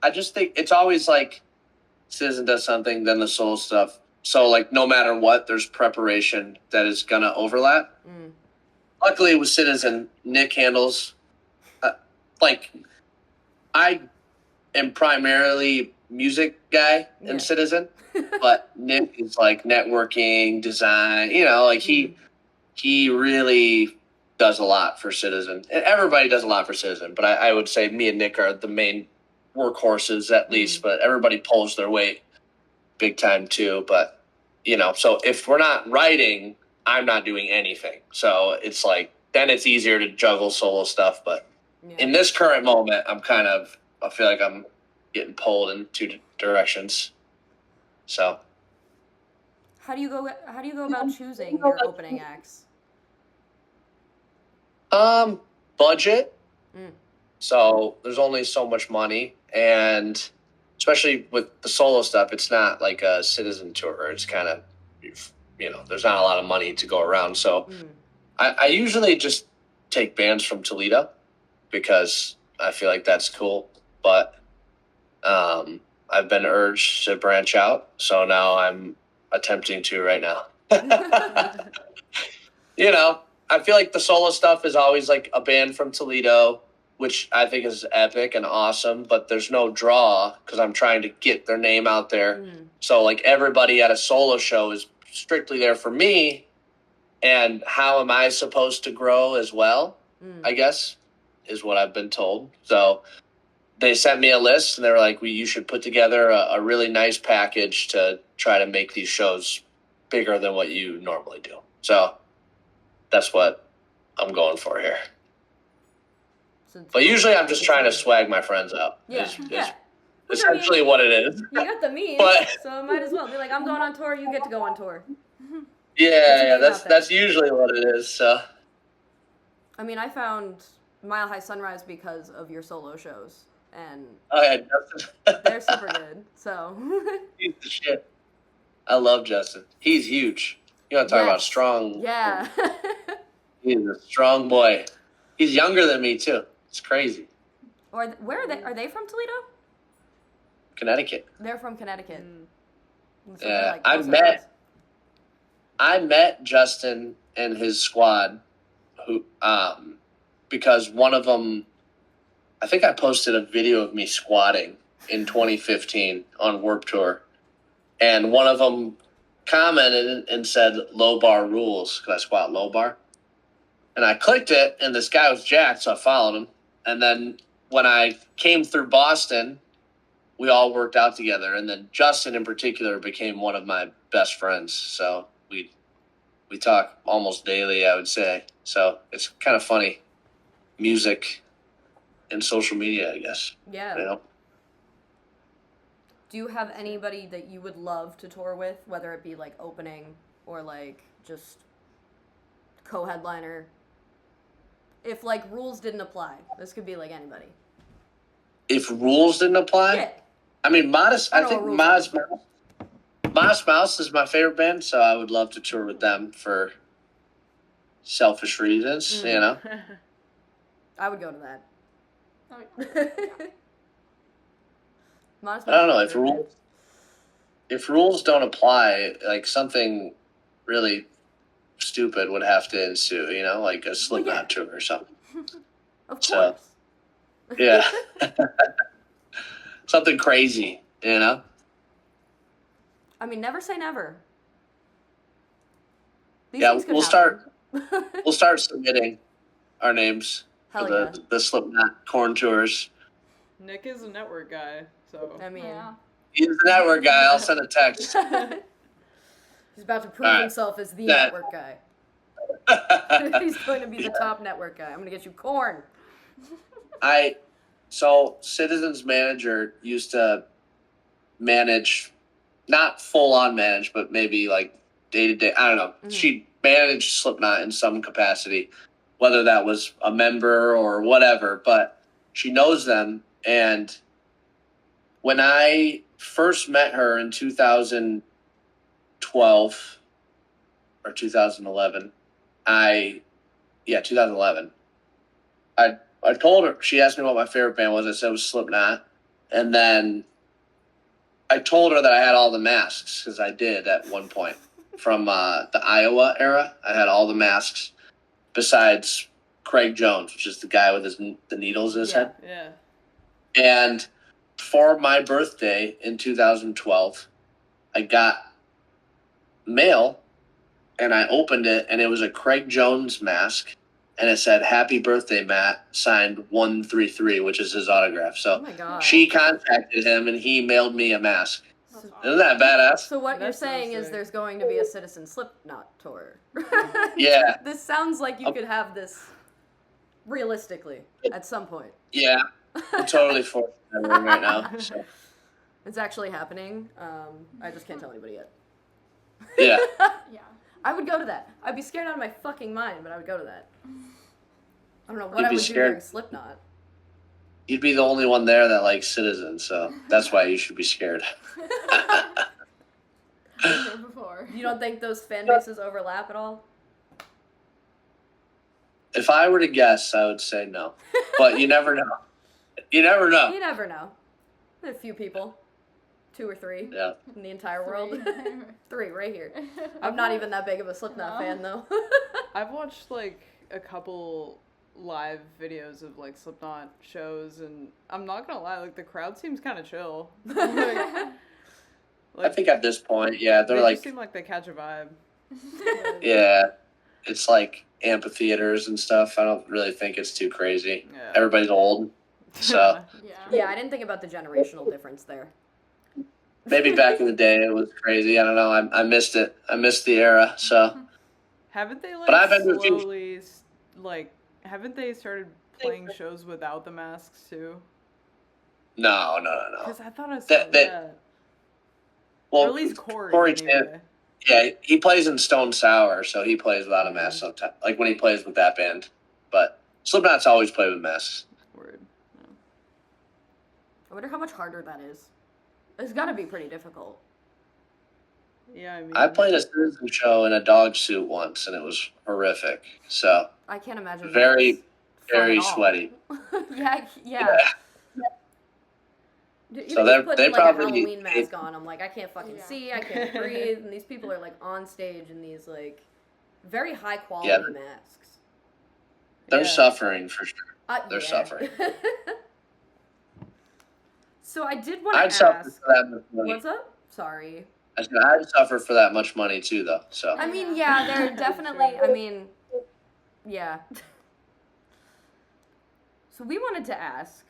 Speaker 2: I just think it's always like Citizen does something, then the soul stuff. So like no matter what, there's preparation that is gonna overlap. Luckily with Citizen, Nick handles like I am primarily music guy in Citizen, but Nick is like networking, design, you know, like he really does a lot for Citizen. And everybody does a lot for Citizen, but I would say me and Nick are the main workhorses at least, but everybody pulls their weight big time too. But, you know, so if we're not writing, I'm not doing anything. So it's like, then it's easier to juggle solo stuff. But in this current moment, I feel like I'm getting pulled in two directions. So.
Speaker 1: How do you go about choosing your opening acts?
Speaker 2: Budget. So there's only so much money, and especially with the solo stuff, it's not like a Citizen tour. It's kind of, you know, there's not a lot of money to go around. So I usually just take bands from Toledo because I feel like that's cool. But I've been urged to branch out, so now I'm attempting to right now. You know, I feel like the solo stuff is always like a band from Toledo, which I think is epic and awesome, but there's no draw because I'm trying to get their name out there. So like everybody at a solo show is strictly there for me, and how am I supposed to grow as well, I guess, is what I've been told. So they sent me a list, and they were like, you should put together a really nice package to try to make these shows bigger than what you normally do. So that's what I'm going for here.
Speaker 1: So
Speaker 2: But usually I'm just trying to swag my friends out.
Speaker 1: yeah,
Speaker 2: Is
Speaker 1: yeah.
Speaker 2: essentially what it is.
Speaker 1: You got the means,
Speaker 2: But-
Speaker 1: so might as well be like, I'm going on tour. You get to go on tour.
Speaker 2: Yeah,
Speaker 1: name out there.
Speaker 2: that's usually what it is. So
Speaker 1: I mean, I found Mile High Sunrise because of your solo shows, and
Speaker 2: Justin.
Speaker 1: they're super good. So
Speaker 2: He's the shit. I love Justin. He's huge. You want to talk about
Speaker 1: Yes.
Speaker 2: strong?
Speaker 1: yeah.
Speaker 2: He's a strong boy. He's younger than me too. It's crazy.
Speaker 1: Or where are they? Are they from Toledo?
Speaker 2: Connecticut.
Speaker 1: They're from Connecticut. So
Speaker 2: Yeah,
Speaker 1: they're, like,
Speaker 2: I
Speaker 1: close
Speaker 2: met-
Speaker 1: uncles.
Speaker 2: I met Justin and his squad, who because one of them, I think I posted a video of me squatting in 2015 on Warped Tour, and one of them commented and said "low bar rules" because I squat low bar, and I clicked it, and this guy was jacked, so I followed him, and then when I came through Boston, we all worked out together, and then Justin in particular became one of my best friends. So we talk almost daily, I would say. So it's kind of funny, music and social media, I guess.
Speaker 1: Yeah.
Speaker 2: You know?
Speaker 1: Do you have anybody that you would love to tour with, whether it be like opening or like just co-headliner? If like rules didn't apply, this could be like anybody.
Speaker 2: If rules didn't apply,
Speaker 1: Yeah.
Speaker 2: I mean, Modest.
Speaker 1: I
Speaker 2: I
Speaker 1: know
Speaker 2: think
Speaker 1: what rules
Speaker 2: Modest Mouse is my favorite band, so I would love to tour with them for selfish reasons. You know,
Speaker 1: I would go to that.
Speaker 4: Oh, yeah.
Speaker 1: Modest
Speaker 2: I don't know
Speaker 1: Mouse is
Speaker 2: if rules don't apply, like something really stupid would have to ensue. You know, like a Slipknot tour or something.
Speaker 1: of
Speaker 2: So-
Speaker 1: course.
Speaker 2: Yeah, something crazy. You know.
Speaker 1: I mean, never say never. These
Speaker 2: Yeah,
Speaker 1: things could
Speaker 2: we'll
Speaker 1: happen.
Speaker 2: We'll start submitting our names
Speaker 1: Hell
Speaker 2: for the Slipknot corn tours.
Speaker 3: Nick is a network guy, so.
Speaker 1: I mean,
Speaker 4: Yeah.
Speaker 2: He's the network guy. I'll send a text.
Speaker 1: he's about to prove
Speaker 2: Alright.
Speaker 1: himself as the
Speaker 2: That-
Speaker 1: network guy. He's going to be the top network guy. I'm going to get you corn.
Speaker 2: So Citizen's manager used to manage, not full on manage, but maybe like day to day. I don't know.
Speaker 1: Mhm.
Speaker 2: She managed Slipknot in some capacity, whether that was a member or whatever, but she knows them. And when I first met her in 2012 or 2011, 2011, I told her, she asked me what my favorite band was. I said it was Slipknot. And then I told her that I had all the masks, because I did at one point. From the Iowa era, I had all the masks besides Craig Jones, which is the guy with the needles in his head.
Speaker 3: Yeah.
Speaker 2: And for my birthday in 2012, I got mail, and I opened it, and it was a Craig Jones mask. And it said, "Happy birthday, Matt," signed 133, which is his autograph.
Speaker 1: Oh
Speaker 2: So
Speaker 1: my god.
Speaker 2: she contacted him, and he mailed me a mask.
Speaker 4: That's
Speaker 2: Isn't
Speaker 4: awesome.
Speaker 2: that badass?
Speaker 1: So what you're
Speaker 3: That's so
Speaker 1: saying is
Speaker 3: sick.
Speaker 1: there's going to be a Citizen Slipknot tour.
Speaker 2: Yeah.
Speaker 1: This sounds like you could have this realistically at some point.
Speaker 2: Yeah, I'm totally for that one right now. So,
Speaker 1: It's actually happening. I just can't tell anybody yet.
Speaker 2: yeah.
Speaker 4: Yeah.
Speaker 1: I would go to that. I'd be scared out of my fucking mind, but I would go to that. I don't know what
Speaker 2: You'd
Speaker 1: I
Speaker 2: be
Speaker 1: would do
Speaker 2: scared?
Speaker 1: during Slipknot.
Speaker 2: You'd be the only one there that likes Citizen, so that's why you should be scared.
Speaker 4: Been there before.
Speaker 1: You don't think those fan bases overlap at all?
Speaker 2: If I were to guess, I would say no. But you never know. You never know.
Speaker 1: You never know. A few people. 2 or 3
Speaker 2: Yeah.
Speaker 1: in the entire world.
Speaker 4: Three.
Speaker 1: 3 right here. I'm not even that big of a Slipknot
Speaker 4: No.
Speaker 1: fan though.
Speaker 3: I've watched like a couple live videos of like Slipknot shows, and I'm not gonna lie, like the crowd seems kind of chill.
Speaker 2: I think at this point, yeah, they're
Speaker 3: they
Speaker 2: like,
Speaker 3: just seem like they catch a vibe.
Speaker 2: yeah, it's like amphitheaters and stuff. I don't really think it's too crazy.
Speaker 3: Yeah.
Speaker 2: Everybody's old, so
Speaker 4: Yeah.
Speaker 1: Yeah, I didn't think about the generational difference there.
Speaker 2: maybe back in the day it was crazy. I don't know. I missed it. I missed the era. So
Speaker 3: Haven't they
Speaker 2: But I've been to a few.
Speaker 3: slowly haven't they started playing shows without the masks too?
Speaker 2: No.
Speaker 3: Because I thought I saw
Speaker 2: That-
Speaker 3: that.
Speaker 2: Well,
Speaker 3: Or at least Corey
Speaker 2: Corey
Speaker 3: anyway.
Speaker 2: Yeah, he plays in Stone Sour, so he plays without a mask sometimes. Like when he plays with that band. But Slipknot's always played with masks.
Speaker 3: Word. Yeah.
Speaker 1: I wonder how much harder that is. It's got to be pretty difficult.
Speaker 3: Yeah, I mean,
Speaker 2: I played a Citizen show in a dog suit once, and it was horrific. So
Speaker 1: I can't imagine.
Speaker 2: very,
Speaker 1: that's fun
Speaker 2: very
Speaker 1: at all.
Speaker 2: sweaty.
Speaker 1: yeah. Dude,
Speaker 2: So
Speaker 1: even
Speaker 2: they-
Speaker 1: just putting
Speaker 2: they
Speaker 1: like
Speaker 2: probably-
Speaker 1: a Halloween mask on, I'm like, I can't fucking
Speaker 4: Yeah.
Speaker 1: see, I can't breathe, and these people are like on stage in these like very high quality
Speaker 2: Yeah.
Speaker 1: masks.
Speaker 2: They're
Speaker 3: Yeah.
Speaker 2: suffering for sure. They're
Speaker 1: Yeah.
Speaker 2: suffering.
Speaker 1: So I did want
Speaker 2: I'd
Speaker 1: to
Speaker 2: suffer
Speaker 1: ask,
Speaker 2: for that much money.
Speaker 1: what's up? Sorry.
Speaker 2: I said I'd suffer for that much money too, though. So
Speaker 1: I mean, yeah, they're definitely. I mean, yeah. So we wanted to ask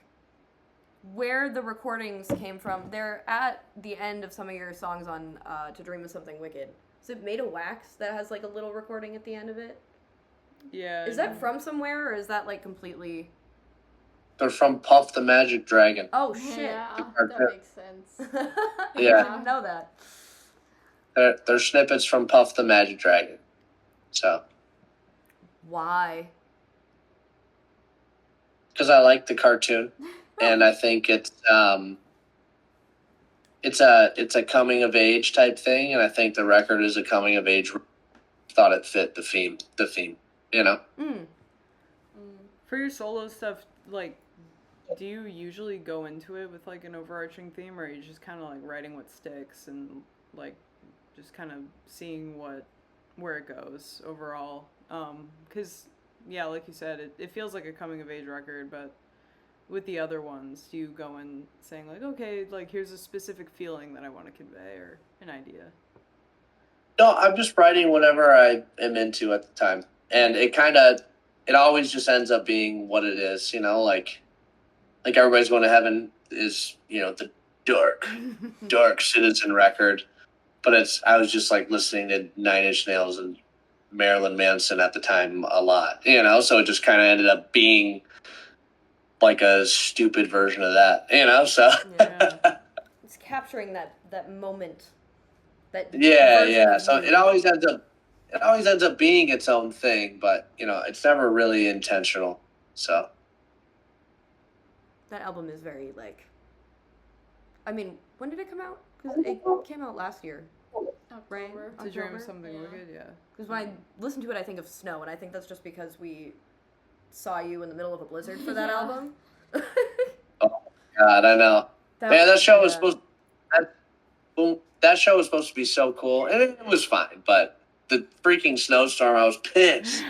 Speaker 1: where the recordings came from. They're at the end of some of your songs on "To Dream of Something Wicked." Is it Made of Wax that has like a little recording at the end of it?
Speaker 3: yeah.
Speaker 1: Is that from somewhere, or is that like completely?
Speaker 2: they're from Puff the Magic Dragon.
Speaker 1: Oh shit!
Speaker 4: Yeah,
Speaker 2: Are
Speaker 4: that
Speaker 2: good.
Speaker 4: makes sense.
Speaker 1: I
Speaker 2: Yeah.
Speaker 1: didn't know that.
Speaker 2: They're snippets from Puff the Magic Dragon. So
Speaker 1: Why?
Speaker 2: because I like the cartoon, and I think it's a coming of age type thing, and I think the record is a coming of age. Thought it fit the theme. You know.
Speaker 1: Mm.
Speaker 3: For your solo stuff, like, do you usually go into it with like an overarching theme, or are you just kind of like writing what sticks and like just kind of seeing where it goes overall? Because yeah, like you said, it feels like a coming of age record, but with the other ones, do you go in saying like, okay, like here's a specific feeling that I want to convey or an idea?
Speaker 2: No, I'm just writing whatever I am into at the time, and it always just ends up being what it is. You know, like Everybody's Going to Heaven is the dark Citizen record, but I was just like listening to Nine Inch Nails and Marilyn Manson at the time a lot, so it just kind of ended up being like a stupid version of that, so.
Speaker 3: Yeah.
Speaker 1: It's capturing that moment. That
Speaker 2: Yeah.
Speaker 1: version of
Speaker 2: So
Speaker 1: you.
Speaker 2: it always ends up being its own thing, but it's never really intentional. So
Speaker 1: That album is very like. I mean, when did it come out? Because it came out last year, right?
Speaker 4: October.
Speaker 3: To dream of
Speaker 1: October?
Speaker 3: something
Speaker 4: Yeah.
Speaker 3: wicked, yeah.
Speaker 1: Because when I listen to it, I think of snow, and I think that's just because we saw you in the middle of a blizzard for that
Speaker 4: Yeah.
Speaker 1: album.
Speaker 2: God, I know. That show was
Speaker 1: yeah.
Speaker 2: supposed. That show was supposed to be so cool, and it was fine. But the freaking snowstorm, I was pissed.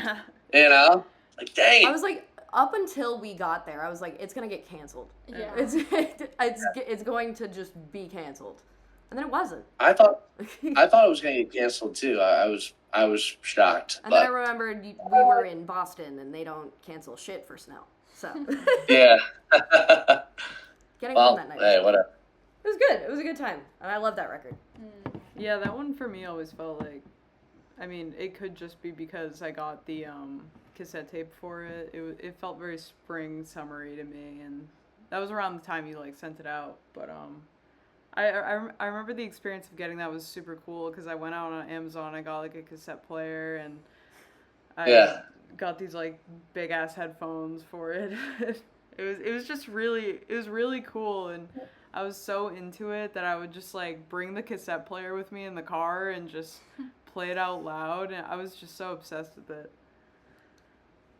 Speaker 2: Like dang.
Speaker 1: I was like, up until we got there, I was like, it's gonna get canceled.
Speaker 4: Yeah.
Speaker 1: It's going to just be canceled, and then it wasn't.
Speaker 2: I thought it was going to get canceled too. I was shocked.
Speaker 1: And then I
Speaker 2: But
Speaker 1: remembered we were in Boston, and they don't cancel shit for snow. So
Speaker 2: yeah.
Speaker 1: getting
Speaker 2: Well,
Speaker 1: home that night.
Speaker 2: hey, whatever.
Speaker 1: It was good. It was a good time, and I love that record.
Speaker 3: Yeah, that one for me always felt like, I mean, it could just be because I got the cassette tape for it. It felt very spring summery to me, and that was around the time you like sent it out. But I remember the experience of getting that was super cool because I went out on Amazon, I got like a cassette player, and I got these like big ass headphones for it. It was really cool, and I was so into it that I would just like bring the cassette player with me in the car and just play it out loud, and I was just so obsessed with it.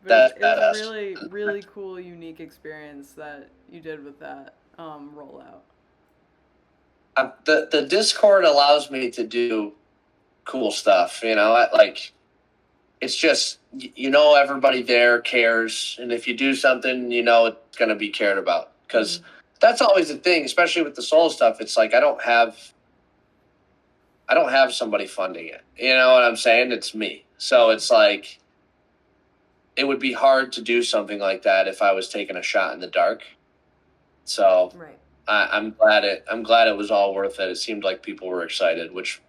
Speaker 3: But it was a really, really cool, unique experience that you did with that rollout.
Speaker 2: The Discord allows me to do cool stuff. It's just everybody there cares, and if you do something, it's gonna be cared about because. That's always the thing, especially with the soul stuff. It's like I don't have somebody funding it. You know what I'm saying? It's me. So it's like it would be hard to do something like that if I was taking a shot in the dark. So
Speaker 1: Right.
Speaker 2: I'm glad it was all worth it. It seemed like people were excited, which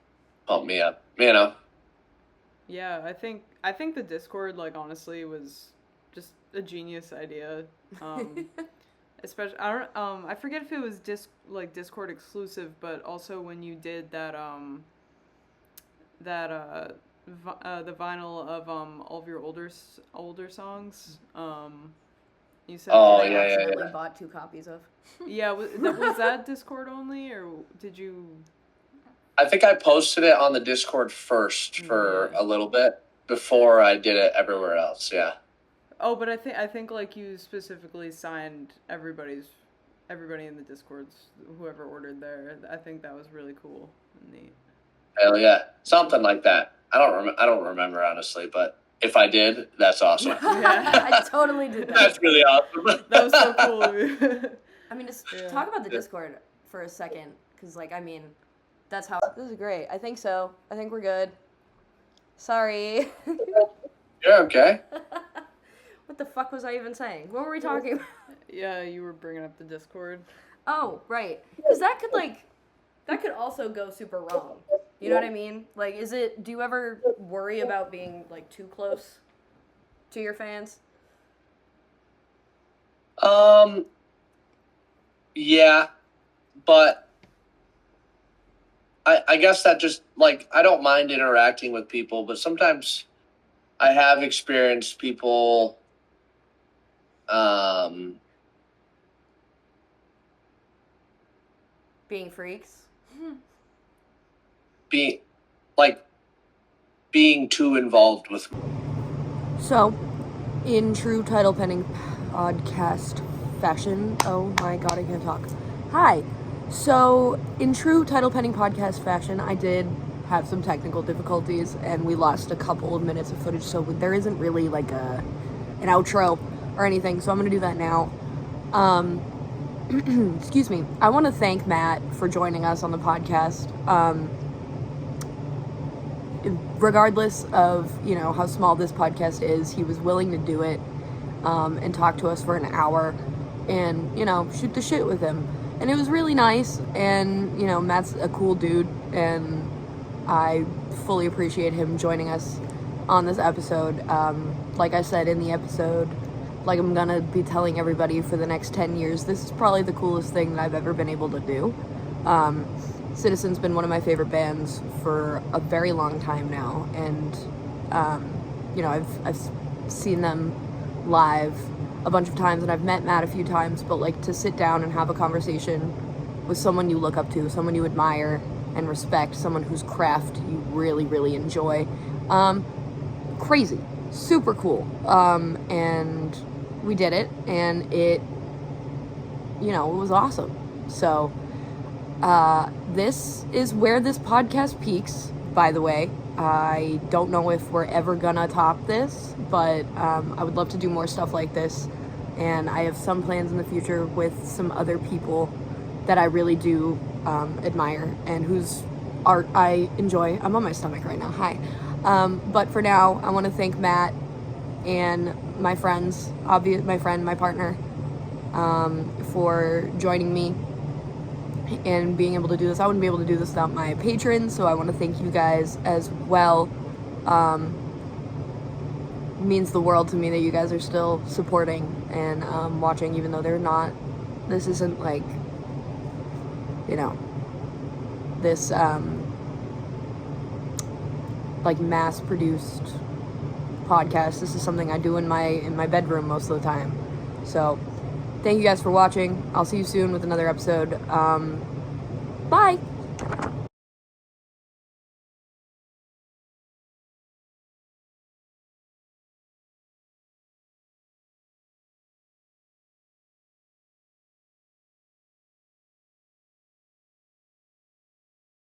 Speaker 2: pumped me up.
Speaker 3: Yeah, I think I think the Discord, like, honestly, was just a genius idea. Especially, I forget if it was Discord exclusive, but also when you did that, the vinyl of all of your older songs. You said
Speaker 2: Oh,
Speaker 1: I
Speaker 2: yeah, yeah,
Speaker 1: accidentally
Speaker 2: yeah.
Speaker 1: bought 2 copies of.
Speaker 3: Yeah, was that Discord only, or did you?
Speaker 2: I think I posted it on the Discord first for
Speaker 3: Yeah.
Speaker 2: a little bit before I did it everywhere else. Yeah.
Speaker 3: Oh, but I think like you specifically signed everybody in the Discords, whoever ordered there. I think that was really cool and neat.
Speaker 2: Hell yeah, something like that. I don't remember honestly, but if I did, that's awesome.
Speaker 1: I totally did that.
Speaker 2: That's really awesome.
Speaker 3: That was so cool of you.
Speaker 1: I mean, just
Speaker 3: Yeah.
Speaker 1: talk about the Discord for a second, because, like, I mean, that's how... This is great. I think so. I think we're good. Sorry.
Speaker 2: You're okay.
Speaker 1: What the fuck was I even saying? What were we talking about?
Speaker 3: Yeah, you were bringing up the Discord.
Speaker 1: Oh, right. Because that could also go super wrong. You know what I mean? Like, do you ever worry about being, like, too close to your fans?
Speaker 2: Yeah, but I guess that just, like, I don't mind interacting with people, but sometimes I have experienced people,
Speaker 1: Being freaks?
Speaker 2: being too involved with me.
Speaker 1: So, in true title penning podcast fashion, oh my god, I can't talk. Hi. So, in true title penning podcast fashion, I did have some technical difficulties, and we lost a couple of minutes of footage, so there isn't really like an outro or anything, so I'm gonna do that now. Excuse me. I want to thank Matt for joining us on the podcast. Regardless of, you know, how small this podcast is, he was willing to do it, and talk to us for an hour and, you know, shoot the shit with him. And it was really nice, and, you know, Matt's a cool dude, and I fully appreciate him joining us on this episode. Like I said in the episode, like I'm gonna be telling everybody for the next 10 years, this is probably the coolest thing that I've ever been able to do. Citizen's been one of my favorite bands for a very long time now, and you know, I've seen them live a bunch of times, and I've met Matt a few times, but like to sit down and have a conversation with someone you look up to, someone you admire and respect, someone whose craft you really, really enjoy, crazy, super cool, and we did it, and it, you know, it was awesome. So this is where this podcast peaks, by the way. I don't know if we're ever gonna top this, but I would love to do more stuff like this, and I have some plans in the future with some other people that I really do admire and whose art I enjoy. I'm on my stomach right now, hi. But for now, I want to thank Matt and my friends, my partner, for joining me and being able to do this. I wouldn't be able to do this without my patrons, so I want to thank you guys as well. It means the world to me that you guys are still supporting and watching, even though they're not. This isn't like, you know, this like mass-produced podcast. This is something I do in my bedroom most of the time. So thank you guys for watching. I'll see you soon with another episode. Bye!